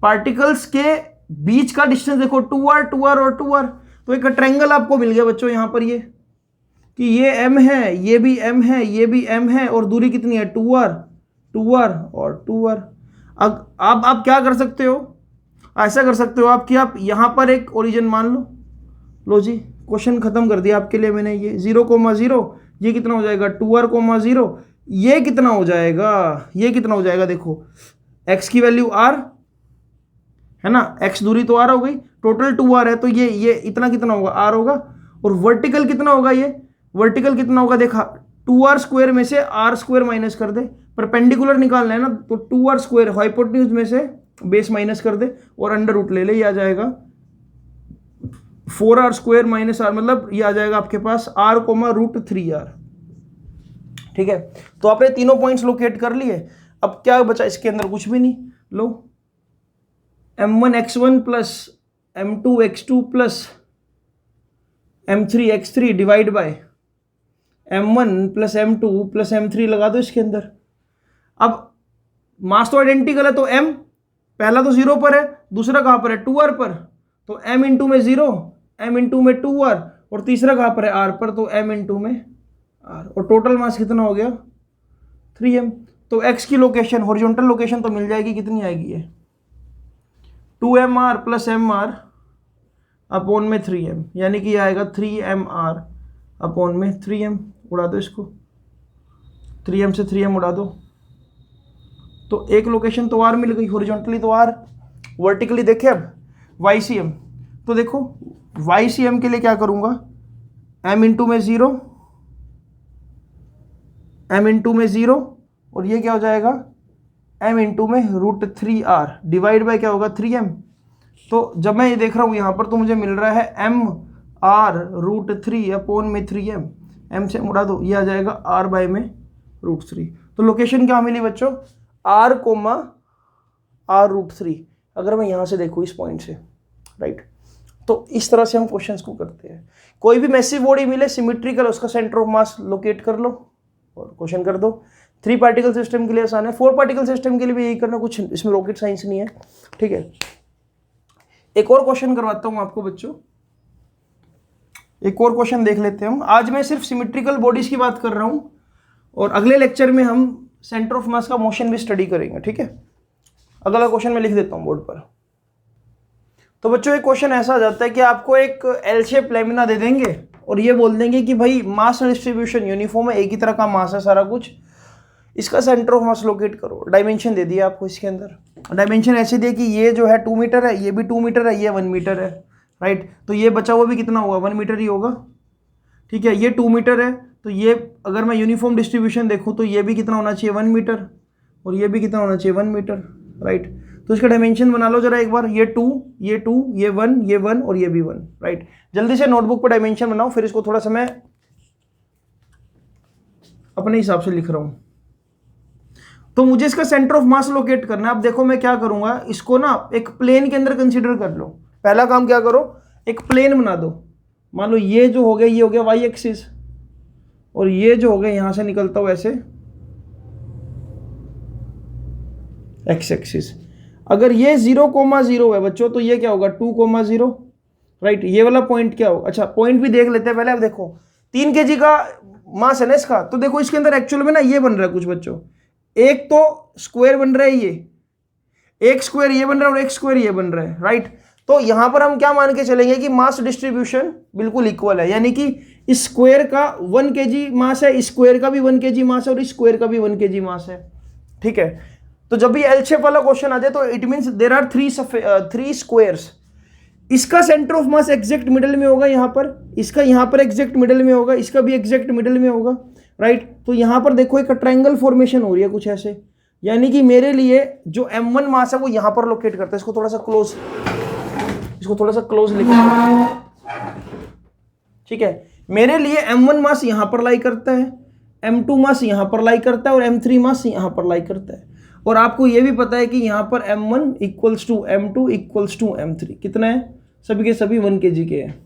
पार्टिकल्स के बीच का डिस्टेंस देखो 2r 2r और 2r। तो एक ट्रायंगल आपको मिल गया बच्चों यहां पर, ये कि ये m है, ये भी m है, ये भी m है और दूरी कितनी है 2r 2r और 2r। अब आप क्या कर सकते हो, ऐसा कर सकते हो आप कि आप यहां पर एक ओरिजिन मान लो। लो जी क्वेश्चन खत्म कर दिया आपके लिए मैंने। ये 0,0, ये कितना हो जाएगा 2r,0, ये कितना हो जाएगा, ये कितना हो जाएगा, देखो x की वैल्यू r है ना, x दूरी तो r हो गई, टोटल 2r है तो ये इतना कितना होगा r होगा। और वर्टिकल कितना होगा, ये वर्टिकल कितना होगा, देखा 2r स्क्वायर में से r स्क्वायर माइनस कर दे, परपेंडिकुलर निकालना है ना, तो 2r स्क्वायर हाइपोटेन्यूज में से बेस माइनस कर दे और अंडर रूट ले ले, ये आ जाएगा 4r स्क्वायर माइनस r, मतलब ये आ जाएगा आपके पास r,√3r, ठीक है। तो आपने तीनों पॉइंट्स लोकेट कर लिए। अब क्या बचा इसके अंदर, कुछ भी नहीं। लो m1x1 plus m2x2 plus m3x3 divide by m1 plus m2 plus m3 लगा दो इसके अंदर। अब मास तो आइडेंटिकल है तो m पहला तो 0 पर है, दूसरा कहां पर है 2r पर, तो m इंटू में 0, m इंटू में 2r और तीसरा कहां पर है r पर, तो m इंटू में r। और टोटल मास कितना हो गया 3m। तो x की लोकेशन हॉरिजॉन्टल लोकेशन तो मिल जाएगी, कितनी आएगी ये 2mr प्लस mr अपॉन में 3m, यानी कि आएगा 3mr अपॉन में 3m। उड़ा दो इसको, 3m से 3m उड़ा दो, तो एक लोकेशन तो r मिल गई, हॉरिजॉन्टली तो r, वर्टिकली देखे। अब ycm, तो देखो ycm के लिए क्या करूंगा, m इंटू में 0, m इंटू में 0 और ये क्या हो जाएगा m इंटू में √3r डिवाइड बाय क्या होगा 3m। तो जब मैं ये देख रहा हूँ यहाँ पर तो मुझे मिल रहा है mr√3 अपॉन में 3m, m से उड़ा दो, ये आ जाएगा r बाय में √3। तो लोकेशन क्या मिली बच्चों r, r√3। अगर मैं यहाँ से देखूँ इस पॉइंट से, राइट, तो इस तरह से हम क्वेश्चंस को करते हैं। कोई भी मैसिव बॉडी मिले सिमेट्रिकल, उसका सेंटर ऑफ मास लोकेट कर लो और क्वेश्चन कर दो। 3 पार्टिकल सिस्टम के लिए आसान है, 4 पार्टिकल सिस्टम के लिए भी यही करना, कुछ इसमें रॉकेट साइंस नहीं है, ठीक है। एक और क्वेश्चन करवाता हूं आपको बच्चों, एक और क्वेश्चन देख लेते हैं हम। आज मैं सिर्फ सिमेट्रिकल बॉडीज की बात कर रहा हूं और अगले लेक्चर में हम सेंटर ऑफ मास का मोशन भी स्टडी करेंगे, ठीक है। अगला क्वेश्चन मैं लिख देता हूं बोर्ड पर। तो बच्चों एक क्वेश्चन ऐसा आ जाता है कि आपको एक एल शेप लेमिना दे देंगे और ये बोल देंगे कि भाई मास डिस्ट्रीब्यूशन यूनिफॉर्म है, एक ही तरह का मास है सारा कुछ, इसका सेंटर ऑफ मास लोकेट करो। डायमेंशन दे दिया आपको इसके अंदर, डायमेंशन ऐसे दिए कि ये जो है 2 मीटर है, ये भी 2 मीटर है, ये 1 मीटर है, राइट। तो ये बचा हुआ भी कितना होगा 1 मीटर ही होगा, ठीक है। ये 2 मीटर है तो ये अगर मैं यूनिफॉर्म डिस्ट्रीब्यूशन देखूँ तो ये भी कितना होना चाहिए 1 मीटर और ये भी कितना होना चाहिए 1 मीटर, राइट। तो इसका डायमेंशन बना लो जरा एक बार, ये 2, ये 2, ये 1, ये 1 और ये भी 1, राइट। जल्दी से नोटबुक पर डायमेंशन बनाओ, फिर इसको थोड़ा सा मैं अपने हिसाब से लिख रहा हूं। तो मुझे इसका सेंटर ऑफ मास लोकेट करना है। अब देखो मैं क्या करूंगा, इसको ना एक प्लेन के अंदर कंसीडर कर लो। पहला काम क्या करो, एक प्लेन बना दो। मान लो ये जो हो गया, ये हो गया वाई एक्सिस और ये जो हो गया यहां से निकलता हुआ ऐसे एक्स एक्सिस। अगर ये 0,0 है बच्चों तो ये क्या होगा 2,0, राइट। ये वाला पॉइंट क्या होगा, अच्छा पॉइंट भी देख लेते हैं पहले। अब देखो 3 kg का मास है ना इसका, तो देखो इसके अंदर एक्चुअल में ना ये बन रहा है कुछ बच्चों, एक तो स्क्वायर बन रहा है, ये एक स्क्वायर ये बन रहा है और एक स्क्वायर ये बन रहा है, राइट। तो यहां पर हम क्या मान के चलेंगे कि मास डिस्ट्रीब्यूशन बिल्कुल इक्वल है, यानी कि इस स्क्वायर का 1 kg मास है, इस स्क्वायर का भी 1 kg मास है और इस स्क्वायर का भी 1 kg मास है, ठीक है। तो जब भी एल शेप वाला क्वेश्चन आ जाए तो it means there are 3 squares. इसका centre of mass exact middle में होगा यहाँ पर, इसका यहाँ पर एग्जैक्ट मिडिल में होगा, इसका भी एग्जैक्ट मिडिल में होगा, राइट। तो यहाँ पर देखो एक ट्रायंगल फॉर्मेशन हो रही है कुछ ऐसे, यानी कि मेरे लिए जो m1 मास है वो यहाँ पर लोकेट करता है। इसको थोड़ा सा क्लोज लिखो, ठीक है। मेरे लिए m1 मास यहाँ पर लाई करता है, m2 मास यहाँ पर लाई करता है और m3 मास यहाँ पर लाई करता है। और आपको ये भी पता है कि यहाँ पर m1 equals to m2 equals to m3 कितना है, सभी के सभी 1 kg के हैं।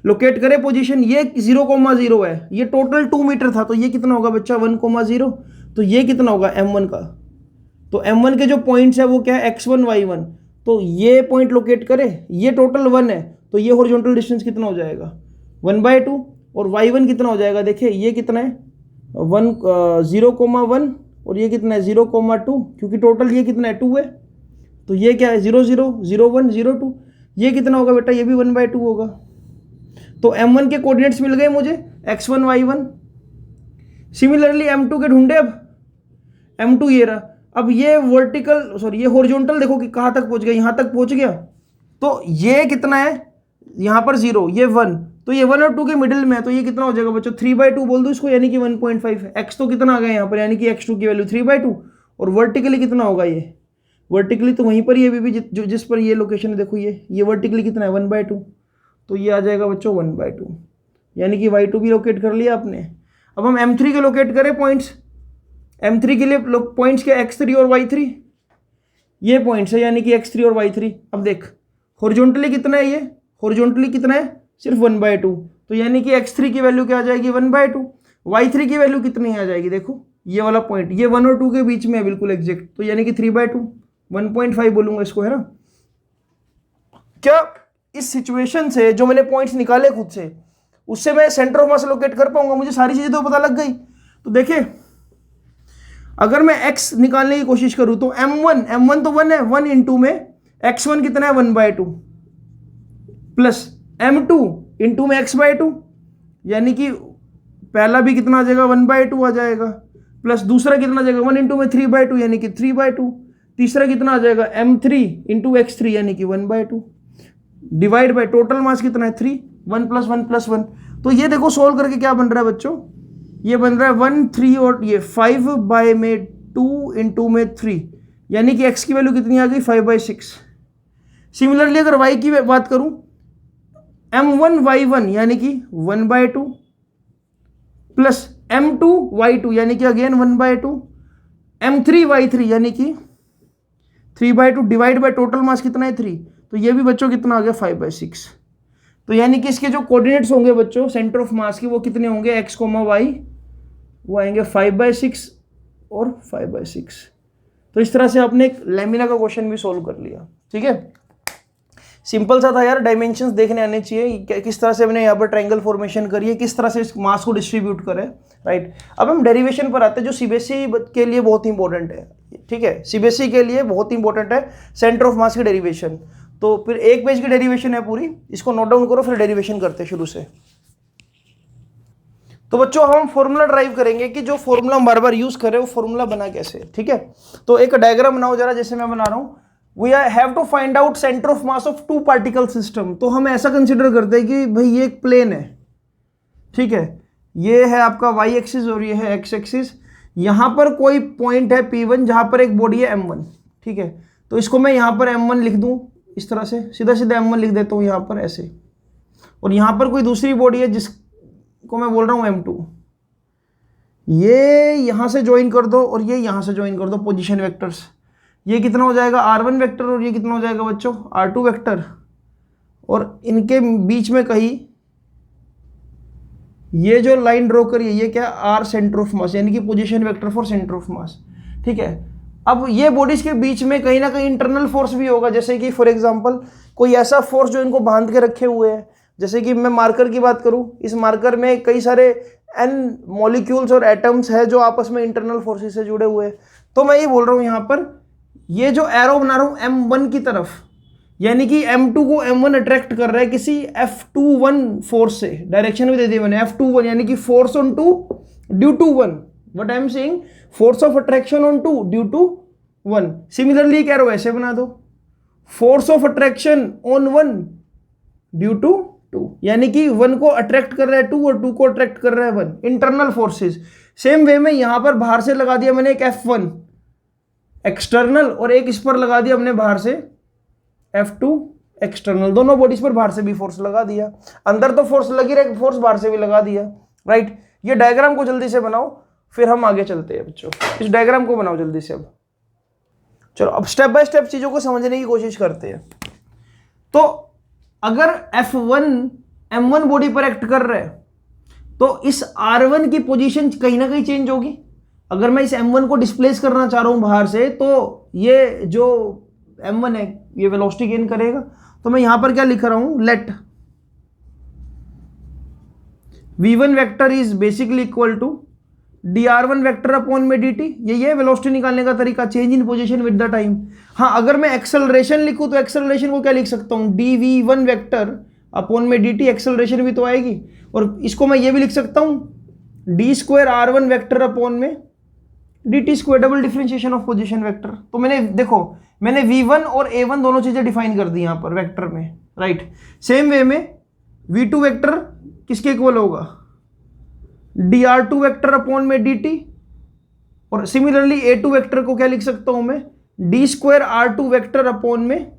लोकेट करें पोजीशन, ये 0,0 है, ये टोटल 2 मीटर था, तो ये कितना होगा बच्चा 1,0, तो ये कितना होगा m1 का। तो m1 के जो पॉइंट्स है वो क्या है x1 y1, तो ये पॉइंट लोकेट करें, ये टोटल 1 है, तो ये हॉरिजॉन्टल डिस्टेंस कितना हो जाएगा 1/2, और y1 कितना हो जाएगा, देखिए ये कितना है 0,1 और ये कितना है 0,2, क्योंकि टोटल ये कितना है 2 है, तो ये क्या है 0 0 0 1 0 2, ये कितना होगा बेटा, ये भी 1/2 होगा। तो m1 के कोऑर्डिनेट्स मिल गए मुझे x1 y1। सिमिलरली m2 के ढूंढे, अब m2 ये रहा। अब ये वर्टिकल ये हॉरिजॉन्टल देखो कि कहाँ तक पहुंच गया, यहाँ तक पहुंच गया। तो ये कितना है यहाँ पर 0, ये 1, तो ये 1 और 2 के मिडिल में है, तो ये कितना हो जाएगा बच्चों 3/2 बोल दो इसको, यानी कि 1.5। x तो कितना आ गया यहाँ पर, यानी कि x2 की वैल्यू 3/2, और वर्टिकली कितना होगा ये, वर्टिकली तो वहीं पर ये भी जिस पर ये लोकेशन है देखो, ये वर्टिकली कितना है 1/2, तो ये आ जाएगा बच्चों 1/2, यानी कि y2 भी लोकेट कर लिया आपने। अब हम m3 के लोकेट करें पॉइंट्स, m3 के लिए पॉइंट्स क्या x3 और y3, ये पॉइंट्स है यानी कि x3 और y3। अब देख हॉरिजॉन्टली कितना है, ये हॉरिजॉन्टली कितना है सिर्फ 1/2, तो यानी कि x3 की वैल्यू क्या आ जाएगी 1/2, y3 की वैल्यू कितनी आ जाएगी, देखो ये वाला पॉइंट, ये 1 और 2 के बीच में है बिल्कुल एग्जैक्ट, तो यानी कि 3/2 1.5 बोलूंगा इसको, है ना। क्या इस सिचुएशन से जो मैंने पॉइंट्स निकाले खुद से, उससे मैं सेंटर ऑफ मास लोकेट कर पाऊंगा, मुझे सारी चीजें तो पता लग गई। तो देखिए अगर मैं x निकालने की कोशिश करूं तो m1 तो 1 है, 1 इंटू में x1 कितना है 1/2 प्लस m2 इंटू में x/2, यानी कि पहला भी कितना आ जाएगा 1/2 आ जाएगा, प्लस दूसरा कितना आ जाएगा 1 इंटू में 3/2 यानी कि 3/2, तीसरा कितना आ जाएगा m3 इंटू x3 यानी कि 1/2, डिवाइड बाय टोटल मास कितना है 3, 1 + 1 + 1। तो ये देखो सोल्व करके क्या बन रहा है बच्चों, ये बन रहा है 1 3 और ये 5/2 इंटू में 3, यानी कि x की वैल्यू कितनी आ गई 5/6। सिमिलरली अगर y की बात करूं m1 y1 यानी कि 1/2 प्लस m2 y2 यानी कि अगेन 1/2, m3 y3 यानी कि 3/2 डिवाइड बाय टोटल मास कितना है 3, तो ये भी बच्चों कितना आ गया 5/6। तो यानी कि इसके जो कोऑर्डिनेट्स होंगे बच्चों सेंटर ऑफ मास के वो कितने होंगे x, y, वो आएंगे 5/6 और 5/6। तो इस तरह से आपने एक लैमिना का क्वेश्चन भी सोल्व कर लिया, ठीक है। सिंपल सा था यार, डायमेंशंस देखने आने चाहिए, किस तरह से हमने यहाँ पर ट्रायंगल फॉर्मेशन करी है, किस तरह से इस मास को डिस्ट्रीब्यूट करें, राइट। अब हम डेरिवेशन पर आते हैं जो सीबीएसई के लिए बहुत इंपॉर्टेंट है, ठीक है। सीबीएसई के लिए बहुत इंपॉर्टेंट है सेंटर ऑफ मास की डेरिवेशन। तो फिर एक पेज की डेरिवेशन है पूरी, इसको नोट डाउन करो, फिर डेरिवेशन करते हैं शुरू से। तो बच्चों हम फॉर्मूला ड्राइव करेंगे कि जो फॉर्मूला हम बार बार यूज करें वो फॉर्मूला बना कैसे, ठीक है। तो एक डायग्राम बनाओ जरा, जैसे मैं बना रहा हूं, we have to find out centre of mass of 2 particle system. तो हम ऐसा कंसिडर करते हैं कि भाई ये एक प्लेन है, ठीक है, ये है आपका वाई एक्सिस और ये है एक्स एक्सिस, यहां पर कोई पॉइंट है P1 जहां पर एक बॉडी है m1, ठीक है। तो इसको मैं यहां पर m1 लिख दूं इस तरह से, सीधा सीधा m1 लिख देता हूं यहां पर ऐसे, और यहां पर कोई दूसरी बॉडी है जिसको मैं बोल रहा हूं m2, ये यहां से ज्वाइन कर दो और ये यहां से ज्वाइन कर दो पोजीशन वेक्टर्स, ये कितना हो जाएगा r1 वेक्टर और ये कितना हो जाएगा बच्चों r2 वेक्टर, और इनके बीच में कहीं ये जो लाइन ड्रॉ करिए ये क्या r सेंटर ऑफ मास, यानी कि position vector for centre of मास, ठीक है। अब ये बॉडीज के बीच में कहीं ना कहीं इंटरनल फोर्स भी होगा, जैसे कि फॉर एग्जांपल कोई ऐसा फोर्स जो इनको बांध के रखे हुए हैं, जैसे कि मैं मार्कर की बात करूं, इस मार्कर में कई सारे n मॉलिक्यूल्स और एटम्स है जो आपस में इंटरनल फोर्सेस से जुड़े हुए हैं। तो मैं ये बोल रहा हूं यहां पर ये जो एरो बना रहा हूं m1 की तरफ, यानी कि m2 को m1 अट्रैक्ट कर रहा है किसी F21 फोर्स से, डायरेक्शन भी दे दी मैंने F21 यानी कि force on 2 due to 1, what I am saying force of attraction on 2 due to 1। Similarly एक एरो ऐसे बना दो, force of attraction on 1 due to two, यानी कि 1 को अट्रैक्ट कर रहा है 2 और 2 को अट्रैक्ट कर रहा है 1, इंटरनल फोर्सेस। सेम वे में यहां पर बाहर से लगा दिया मैंने एक F1 एक्सटर्नल और एक इस पर लगा दिया हमने बाहर से F2 एक्सटर्नल, दोनों बॉडीज पर बाहर से भी फोर्स लगा दिया। अंदर तो फोर्स लगी रहे, फोर्स बाहर से भी लगा दिया, राइट। ये डायग्राम को जल्दी से बनाओ, फिर हम आगे चलते हैं बच्चों। इस डायग्राम को बनाओ जल्दी से। अब चलो अब स्टेप बाय स्टेप चीजों को समझने की कोशिश करते हैं। तो अगर F1 M1 बॉडी पर एक्ट कर रहा है तो इस R1 की पोजीशन कहीं ना कहीं चेंज होगी। अगर मैं इस M1 को डिस्प्लेस करना चाह रहा हूं बाहर से, तो ये जो M1 है ये वेलोसिटी गेन करेगा। तो मैं यहां पर क्या लिख रहा हूं, let V1 vector is basically equal to dr1 vector upon में dt। ये वेलोसिटी निकालने का तरीका, change in position with the time. हाँ, अगर मैं एक्सेलरेशन लिखूं तो एक्सेलरेशन को क्या लिख सकता हूं, dv1 वेक्टर अपॉन में dt, एक्सेलरेशन भी तो आएगी। और इसको मैं ये भी लिख सकता हूं d square r1 vector upon में dt square, double differentiation of position vector. तो मैंने देखो, मैंने v1 और a1 दोनों चीजें डिफाइन कर दी यहां पर वेक्टर में, राइट। सेम वे में v2 वेक्टर किसके इक्वल होगा, dr2 वेक्टर अपॉन में dt। और सिमिलरली a2 वेक्टर को क्या लिख सकता हूं मैं, d square r2 vector upon में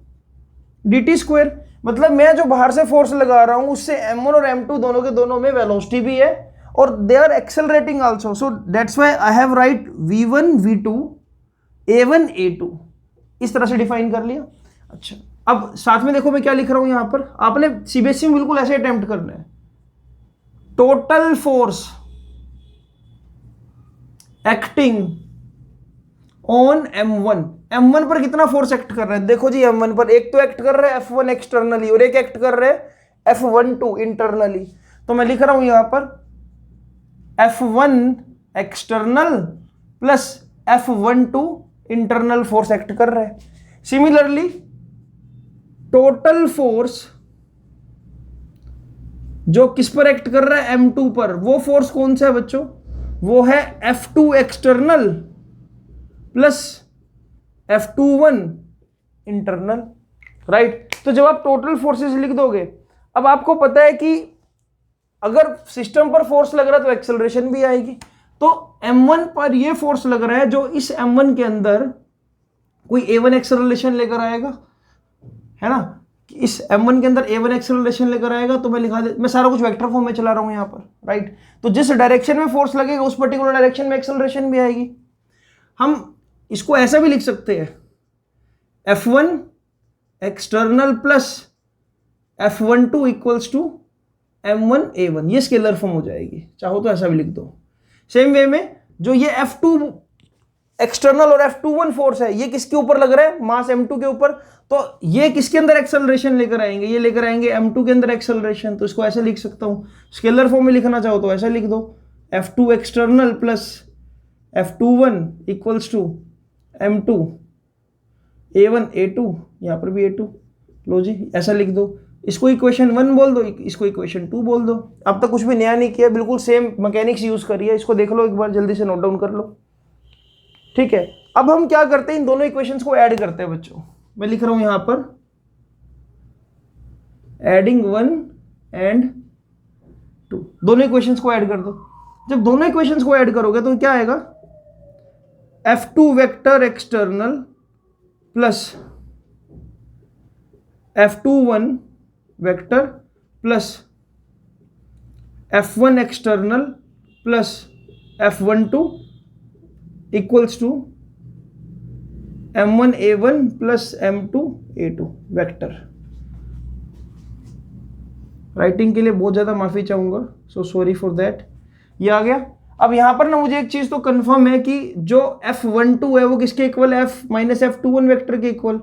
dt स्क्वायर। मतलब मैं जो बाहर से फोर्स लगा रहा हूं उससे m1 और m2 दोनों के दोनों में वेलोसिटी भी है और they are accelerating also. So that's why I have write v1 v2 a1 a2, इस तरह से डिफाइन कर लिया। अच्छा, अब साथ में देखो मैं क्या लिख रहा हूं यहां पर, आपने सीबीएसई में बिल्कुल ऐसे अटेम्प्ट करना है। Total force acting on M1, M1 पर कितना फोर्स एक्ट कर रहा है, देखो जी M1 पर एक तो एक्ट कर रहा है F1 एक्सटर्नली और एक एक्ट कर रहा है F12 इंटरनली। तो मैं लिख रहा हूं यहां पर F1 external plus F12 internal force act कर रहा है। सिमिलरली टोटल फोर्स जो किस पर एक्ट कर रहा है, M2 पर, वो फोर्स कौन सा है बच्चों, वो है F2 external plus F21 internal, right. तो जब आप टोटल फोर्सेस लिख दोगे, अब आपको पता है कि अगर सिस्टम पर फोर्स लग रहा है तो एक्सेलरेशन भी आएगी। तो M1 पर ये फोर्स लग रहा है जो इस M1 के अंदर कोई A1 एक्सेलरेशन लेकर आएगा, है ना। इस M1 के अंदर A1 एक्सेलरेशन लेकर आएगा, तो मैं सारा कुछ वेक्टर फॉर्म में चला रहा हूं यहां पर, राइट। तो जिस डायरेक्शन में फोर्स लगेगा उस पर्टिकुलर डायरेक्शन में एक्सेलरेशन भी आएगी। हम इसको ऐसा भी लिख सकते हैं, F1 external plus F12 equals to M1 A1, ये स्केलर फॉर्म हो जाएगी, चाहो तो ऐसा भी लिख दो। सेम वे में जो ये F2 एक्सटर्नल और F21 फोर्स है, ये किसके ऊपर लग रहा है, मास M2 के ऊपर। तो ये किसके अंदर एक्सेलरेशन लेकर आएंगे, ये लेकर आएंगे M2 के अंदर एक्सेलरेशन। तो इसको ऐसे लिख सकता हूं, स्केलर फॉर्म में लिखना चाहो तो ऐसा लिख दो, F2 external plus F21 equals to M2 A1 A2, यहां पर भी A2, लो जी ऐसा लिख दो। इसको इक्वेशन 1 बोल दो, इसको इक्वेशन 2 बोल दो। अब तक कुछ भी नया नहीं किया, बिल्कुल सेम मैकेनिक्स यूज करिए। इसको देख लो एक बार, जल्दी से नोट डाउन कर लो, ठीक है। अब हम क्या करते हैं, इन दोनों इक्वेशंस को ऐड करते हैं बच्चों। मैं लिख रहा हूं यहां पर एडिंग 1 एंड 2, दोनों इक्वेशंस को ऐड कर दो। जब दोनों इक्वेशंस को ऐड करोगे तो क्या आएगा, F2 vector external plus F21 vector plus F1 external plus F12 equals to M1 A1 plus M2 A2 vector. Writing के लिए बहुत ज़्यादा माफ़ी चाहूँगा, सो सॉरी फॉर दैट। ये आ गया। अब यहाँ पर ना मुझे एक चीज़ तो कंफर्म है कि जो F12 है वो किसके इक्वल है, F माइनस F21 वेक्टर के इक्वल।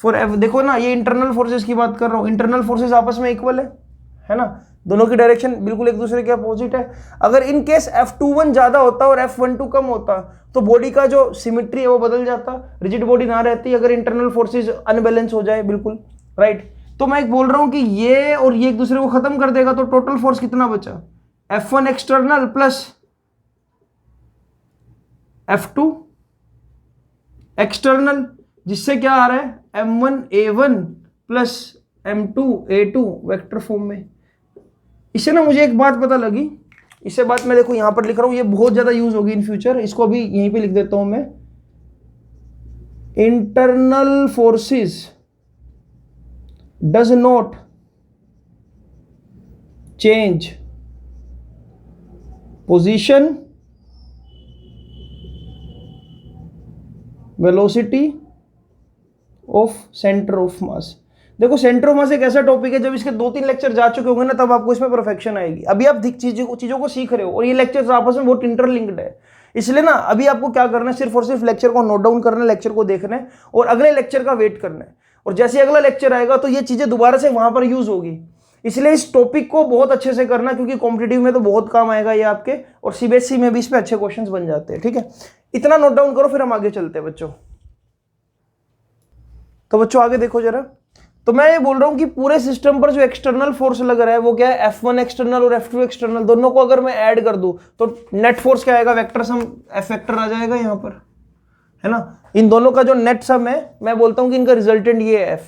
फॉर F देखो ना, ये इंटरनल फोर्सेस की बात कर रहा हूँ, इंटरनल फोर्सेस आपस में इक्वल है ना, दोनों की डायरेक्शन बिल्कुल एक दूसरे के अपोजिट है। अगर इन केस F21 ज़्यादा होता और F12 कम होता तो बॉडी का जो सिमेट्री है वो बदल जाता, रिजिड बॉडी ना रहती अगर इंटरनल फोर्सेज अनबैलेंस हो जाए, बिल्कुल राइट। तो मैं एक बोल रहा हूं कि ये और ये एक दूसरे को खत्म कर देगा, तो टोटल फोर्स कितना बचा, F1 external plus F2 external, जिससे क्या आ रहा है M1 A1 plus M2A2 vector form में। इससे ना मुझे एक बात पता लगी, इससे बात मैं देखो यहां पर लिख रहा हूं, ये बहुत ज्यादा यूज होगी इन फ्यूचर, इसको अभी यहीं पे लिख देता हूं मैं। Internal forces does not change position, velocity of centre of mass. देखो सेंटर ऑफ मास एक ऐसा टॉपिक है, जब इसके 2-3 लेक्चर जा चुके होंगे ना तब आपको इसमें परफेक्शन आएगी। अभी आप चीजों को सीख रहे हो और ये लेक्चर्स आपस में बहुत इंटरलिंक्ड है, इसलिए ना अभी आपको क्या करना है, सिर्फ और सिर्फ लेक्चर को नोट डाउन करना है, लेक्चर को देखना है और अगले लेक्चर का वेट करना है। और जैसे अगला लेक्चर आएगा तो ये चीजें दोबारा से वहां पर यूज होगी, इसलिए इस टॉपिक को बहुत अच्छे से करना, क्योंकि कॉम्पिटिटिव में तो बहुत काम आएगा ये आपके, और सीबीएसई में भी इस पे अच्छे क्वेश्चंस बन जाते हैं। ठीक है, इतना नोट डाउन करो, फिर हम आगे चलते हैं बच्चों। तो बच्चों आगे देखो जरा, तो मैं ये बोल रहा हूं कि पूरे सिस्टम पर जो एक्सटर्नल फोर्स लग रहा है वो क्या है, F1 एक्सटर्नल और F2 एक्सटर्नल, दोनों को अगर मैं ऐड कर दूं तो नेट फोर्स क्या आएगा, वेक्टर सम F वेक्टर आ जाएगा यहां पर, है ना। इन दोनों का जो नेट सम है, मैं बोलता हूं कि इनका रिजल्टेंट ये है F।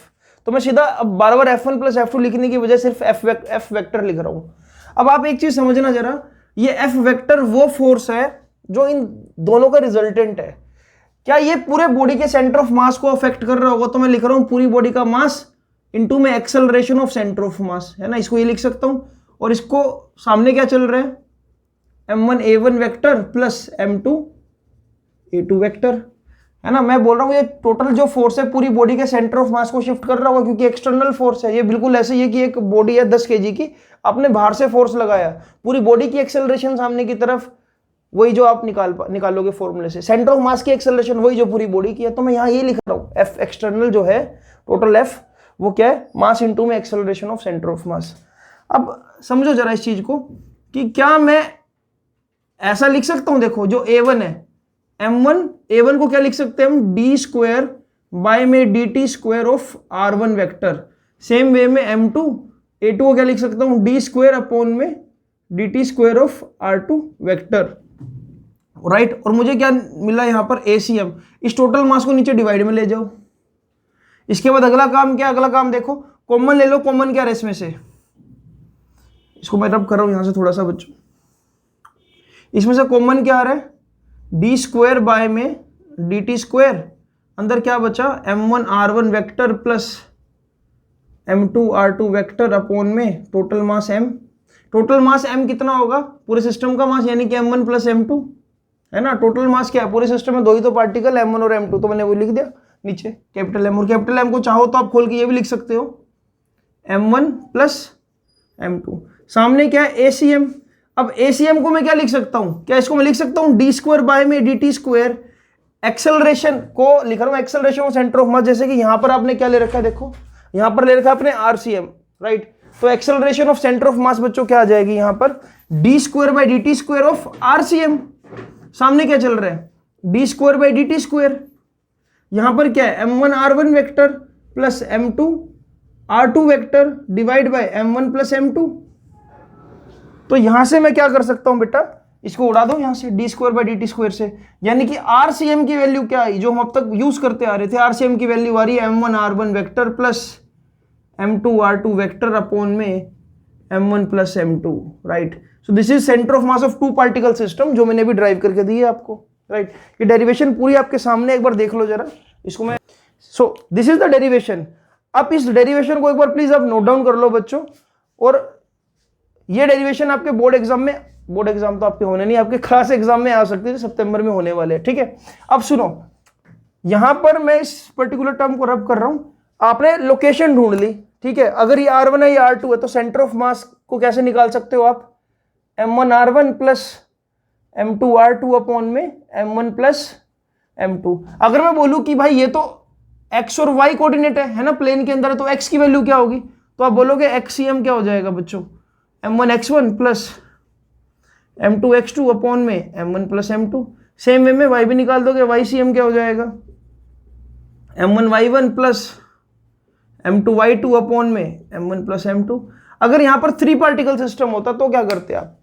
तो मैं सीधा अब बार बार F1 प्लस F2 लिखने की बजाय सिर्फ F वेक्टर लिख रहा हूं। अब आप एक चीज समझना जरा, ये F वेक्टर वो फोर्स है जो इन दोनों का रिजल्टेंट है। क्या ये पूरे बॉडी के सेंटर ऑफ मास को अफेक्ट कर रहा होगा, तो मैं लिख रहा हूं पूरी बॉडी का मास इनटू में एक्सेलरेशन ऑफ सेंटर ऑफ मास, है ना, इसको ये लिख सकता हूं। और इसको सामने क्या चल रहा है, M1A1 vector plus M2A2 vector, है ना। मैं बोल रहा हूं ये टोटल जो फोर्स है पूरी बॉडी के सेंटर ऑफ मास को शिफ्ट कर रहा होगा, क्योंकि एक्सटर्नल फोर्स है। ये बिल्कुल ऐसे ही है कि एक बॉडी है 10 kg की, आपने बाहर से फोर्स लगाया, पूरी बॉडी की एक्सेलरेशन सामने की तरफ, वही जो आप निकालोगे फॉर्मूले से, सेंटर ऑफ मास की एक्सेलरेशन वही जो पूरी बॉडी की है। तो मैं यहाँ ये लिख रहा हूँ F एक्सटर्नल जो है, टोटल F वो क्या है, मास इनटू में एक्सेलरेशन ऑफ सेंटर ऑफ मास। अब समझो जरा इस चीज को कि क्या मैं ऐसा लिख सकता हूं, देखो जो A1 है, M1A1 को क्या लिख सकते हैं हम, d स्क्वायर बाय में dt square of R1 vector. Same way में M2A2 को क्या लिख सकता हूं, d स्क्वायर अपॉन में dt square of R2 vector, right. और मुझे क्या मिला यहाँ पर, ACM। इस टोटल मास को नीचे डिवाइड में ले जाओ। इसके बाद अगला काम क्या, अगला काम देखो, कॉमन ले लो। कॉमन क्या है इसमें से, इसको मैं रब कर रहा हूं यहां से थोड़ा सा बच्चों, इसमें से कॉमन क्या आ रहा है, डी स्क्वायर बाय में dt स्क्वायर, अंदर क्या बचा, M1R1 vector plus M2R2 vector upon में total mass M। Total mass M कितना होगा, पूरे सिस्टम का मास, यानी कि M1 प्लस M2, है ना। टोटल मास क्या है, पूरे सिस्टम में दो ही तो पार्टिकल, M1 और M2, तो मैंने वो लिख दिया नीचे कैपिटल M। और कैपिटल M को चाहो तो आप खोल के ये भी लिख सकते हो, M1 प्लस M2। सामने क्या है, ACM। अब ACM को मैं क्या लिख सकता हूं, क्या इसको मैं लिख सकता हूं d स्क्वायर बाय में dt स्क्वायर, एक्सेलरेशन को लिख रहा हूं एक्सेलरेशन ऑफ सेंटर ऑफ मास। जैसे कि यहां पर आपने क्या ले रखा है, देखो यहां पर ले रखा है अपने RCM, राइट। तो एक्सेलरेशन ऑफ सेंटर ऑफ मास बच्चों क्या आ जाएगी यहां पर, d square by dt square of RCM। सामने क्या चल रहा है, d square by dt square, यहां पर क्या है, M1R1 vector plus M2R2 vector divide by M1 plus M2। तो यहां से मैं क्या कर सकता हूं बेटा, इसको उड़ा दो यहां से, D square bye dt square से, यानी कि RCM की वैल्यू क्या आई, जो हम अब तक यूज करते आ रहे थे, RCM की वैल्यू आ रही है M1R1 vector plus M2R2 vector upon में M1 plus M2, right. So this is centre of mass of two particle system, जो मैंने भी ड्राइव करके दी है आपको, राइट। ये डेरिवेशन पूरी आपके सामने एक बार देख लो जरा, इसको मैं, सो दिस इज द डेरिवेशन। अब इस डेरिवेशन को एक बार प्लीज आप नोट डाउन कर लो बच्चों, और ये डेरिवेशन आपके बोर्ड एग्जाम में, बोर्ड एग्जाम तो आपके होने नहीं, आपके क्लास एग्जाम में आ सकते हैं, सितंबर में होने वाले हैं, ठीक है। अब सुनो, यहां पर मैं इस पर्टिकुलर टर्म को रब कर रहा हूं, आपने लोकेशन ढूंढ ली, ठीक है। अगर ये R1 है, ये R2 है, तो सेंटर ऑफ मास को कैसे निकाल सकते हो आप, M1R1 प्लस M2R2 अपॉन में M1 प्लस M2। अगर मैं बोलूं कि भाई ये तो x और y कोऑर्डिनेट है ना, प्लेन के अंदर है, तो x की वैल्यू क्या होगी, तो आप बोलोगे XCM क्या हो जाएगा बच्चों, M1x1 प्लस M2x2 अपॉन में M1 plus M2। Same way में y भी निकाल दोगे, YCM क्या हो जाएगा, M1y1 प्लस M2y2 अपॉन में M1 प्लस M2। अगर यहां पर 3 पार्टिकल सिस्टम होता तो क्या करते आप,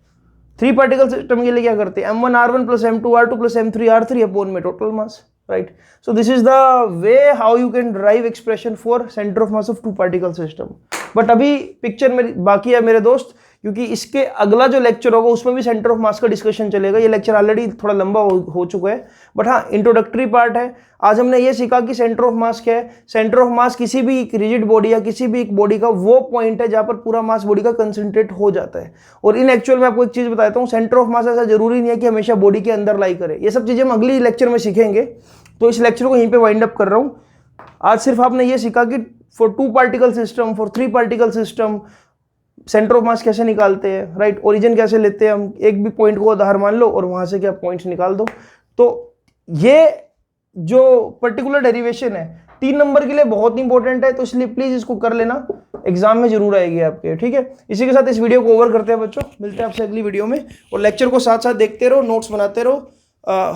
3 पार्टिकल सिस्टम के लिए क्या करते, M1R1 plus M2R2 plus M3R3 upon में total mass, right? So this is the way how you can derive expression for center of mass of two particle system. But अभी पिक्चर में बाकी है मेरे दोस्त, क्योंकि इसके अगला जो लेक्चर होगा उसमें भी सेंटर ऑफ मास का डिस्कशन चलेगा। ये लेक्चर ऑलरेडी थोड़ा लंबा हो चुका है, बट हाँ इंट्रोडक्टरी पार्ट है। आज हमने ये सीखा कि सेंटर ऑफ मास क्या है। सेंटर ऑफ मास किसी भी एक रिजिड बॉडी या किसी भी एक बॉडी का वो पॉइंट है जहां पर पूरा मास बॉडी का कंसंट्रेट हो जाता है। और इन एक्चुअल में आपको एक चीज बताता हूँ, सेंटर ऑफ मास ऐसा जरूरी नहीं है कि हमेशा बॉडी के अंदर लाई करे। ये सब चीजें हम अगली लेक्चर में सीखेंगे, तो इस लेक्चर को यहीं पे वाइंड अप कर रहा हूँ। आज सिर्फ आपने ये सीखा कि for 2 particle system, for 3 particle system centre of मास कैसे निकालते हैं, राइट? ओरिजिन कैसे लेते हैं हम, एक भी पॉइंट को आधार मान लो और वहां से क्या पॉइंट्स निकाल दो। तो ये जो पर्टिकुलर डेरिवेशन है 3 नंबर के लिए बहुत इंपॉर्टेंट है, तो इसलिए प्लीज इसको कर लेना, एग्जाम में जरूर आएगी आपके, ठीक है? इसी के साथ इस वीडियो को ओवर करते हैं बच्चों, मिलते हैं आपसे अगली वीडियो में। और लेक्चर को साथ साथ देखते रहो, नोट्स बनाते रहो।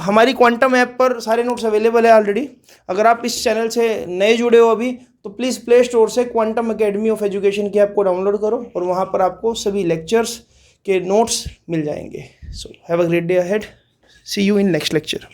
हमारी क्वांटम ऐप पर सारे नोट्स अवेलेबल है ऑलरेडी। अगर आप इस चैनल से नए जुड़े हो अभी, तो प्लीज़ प्ले स्टोर से क्वांटम एकेडमी ऑफ एजुकेशन की ऐप को डाउनलोड करो और वहाँ पर आपको सभी लेक्चर्स के नोट्स मिल जाएंगे। So have a great day ahead, see you in next lecture.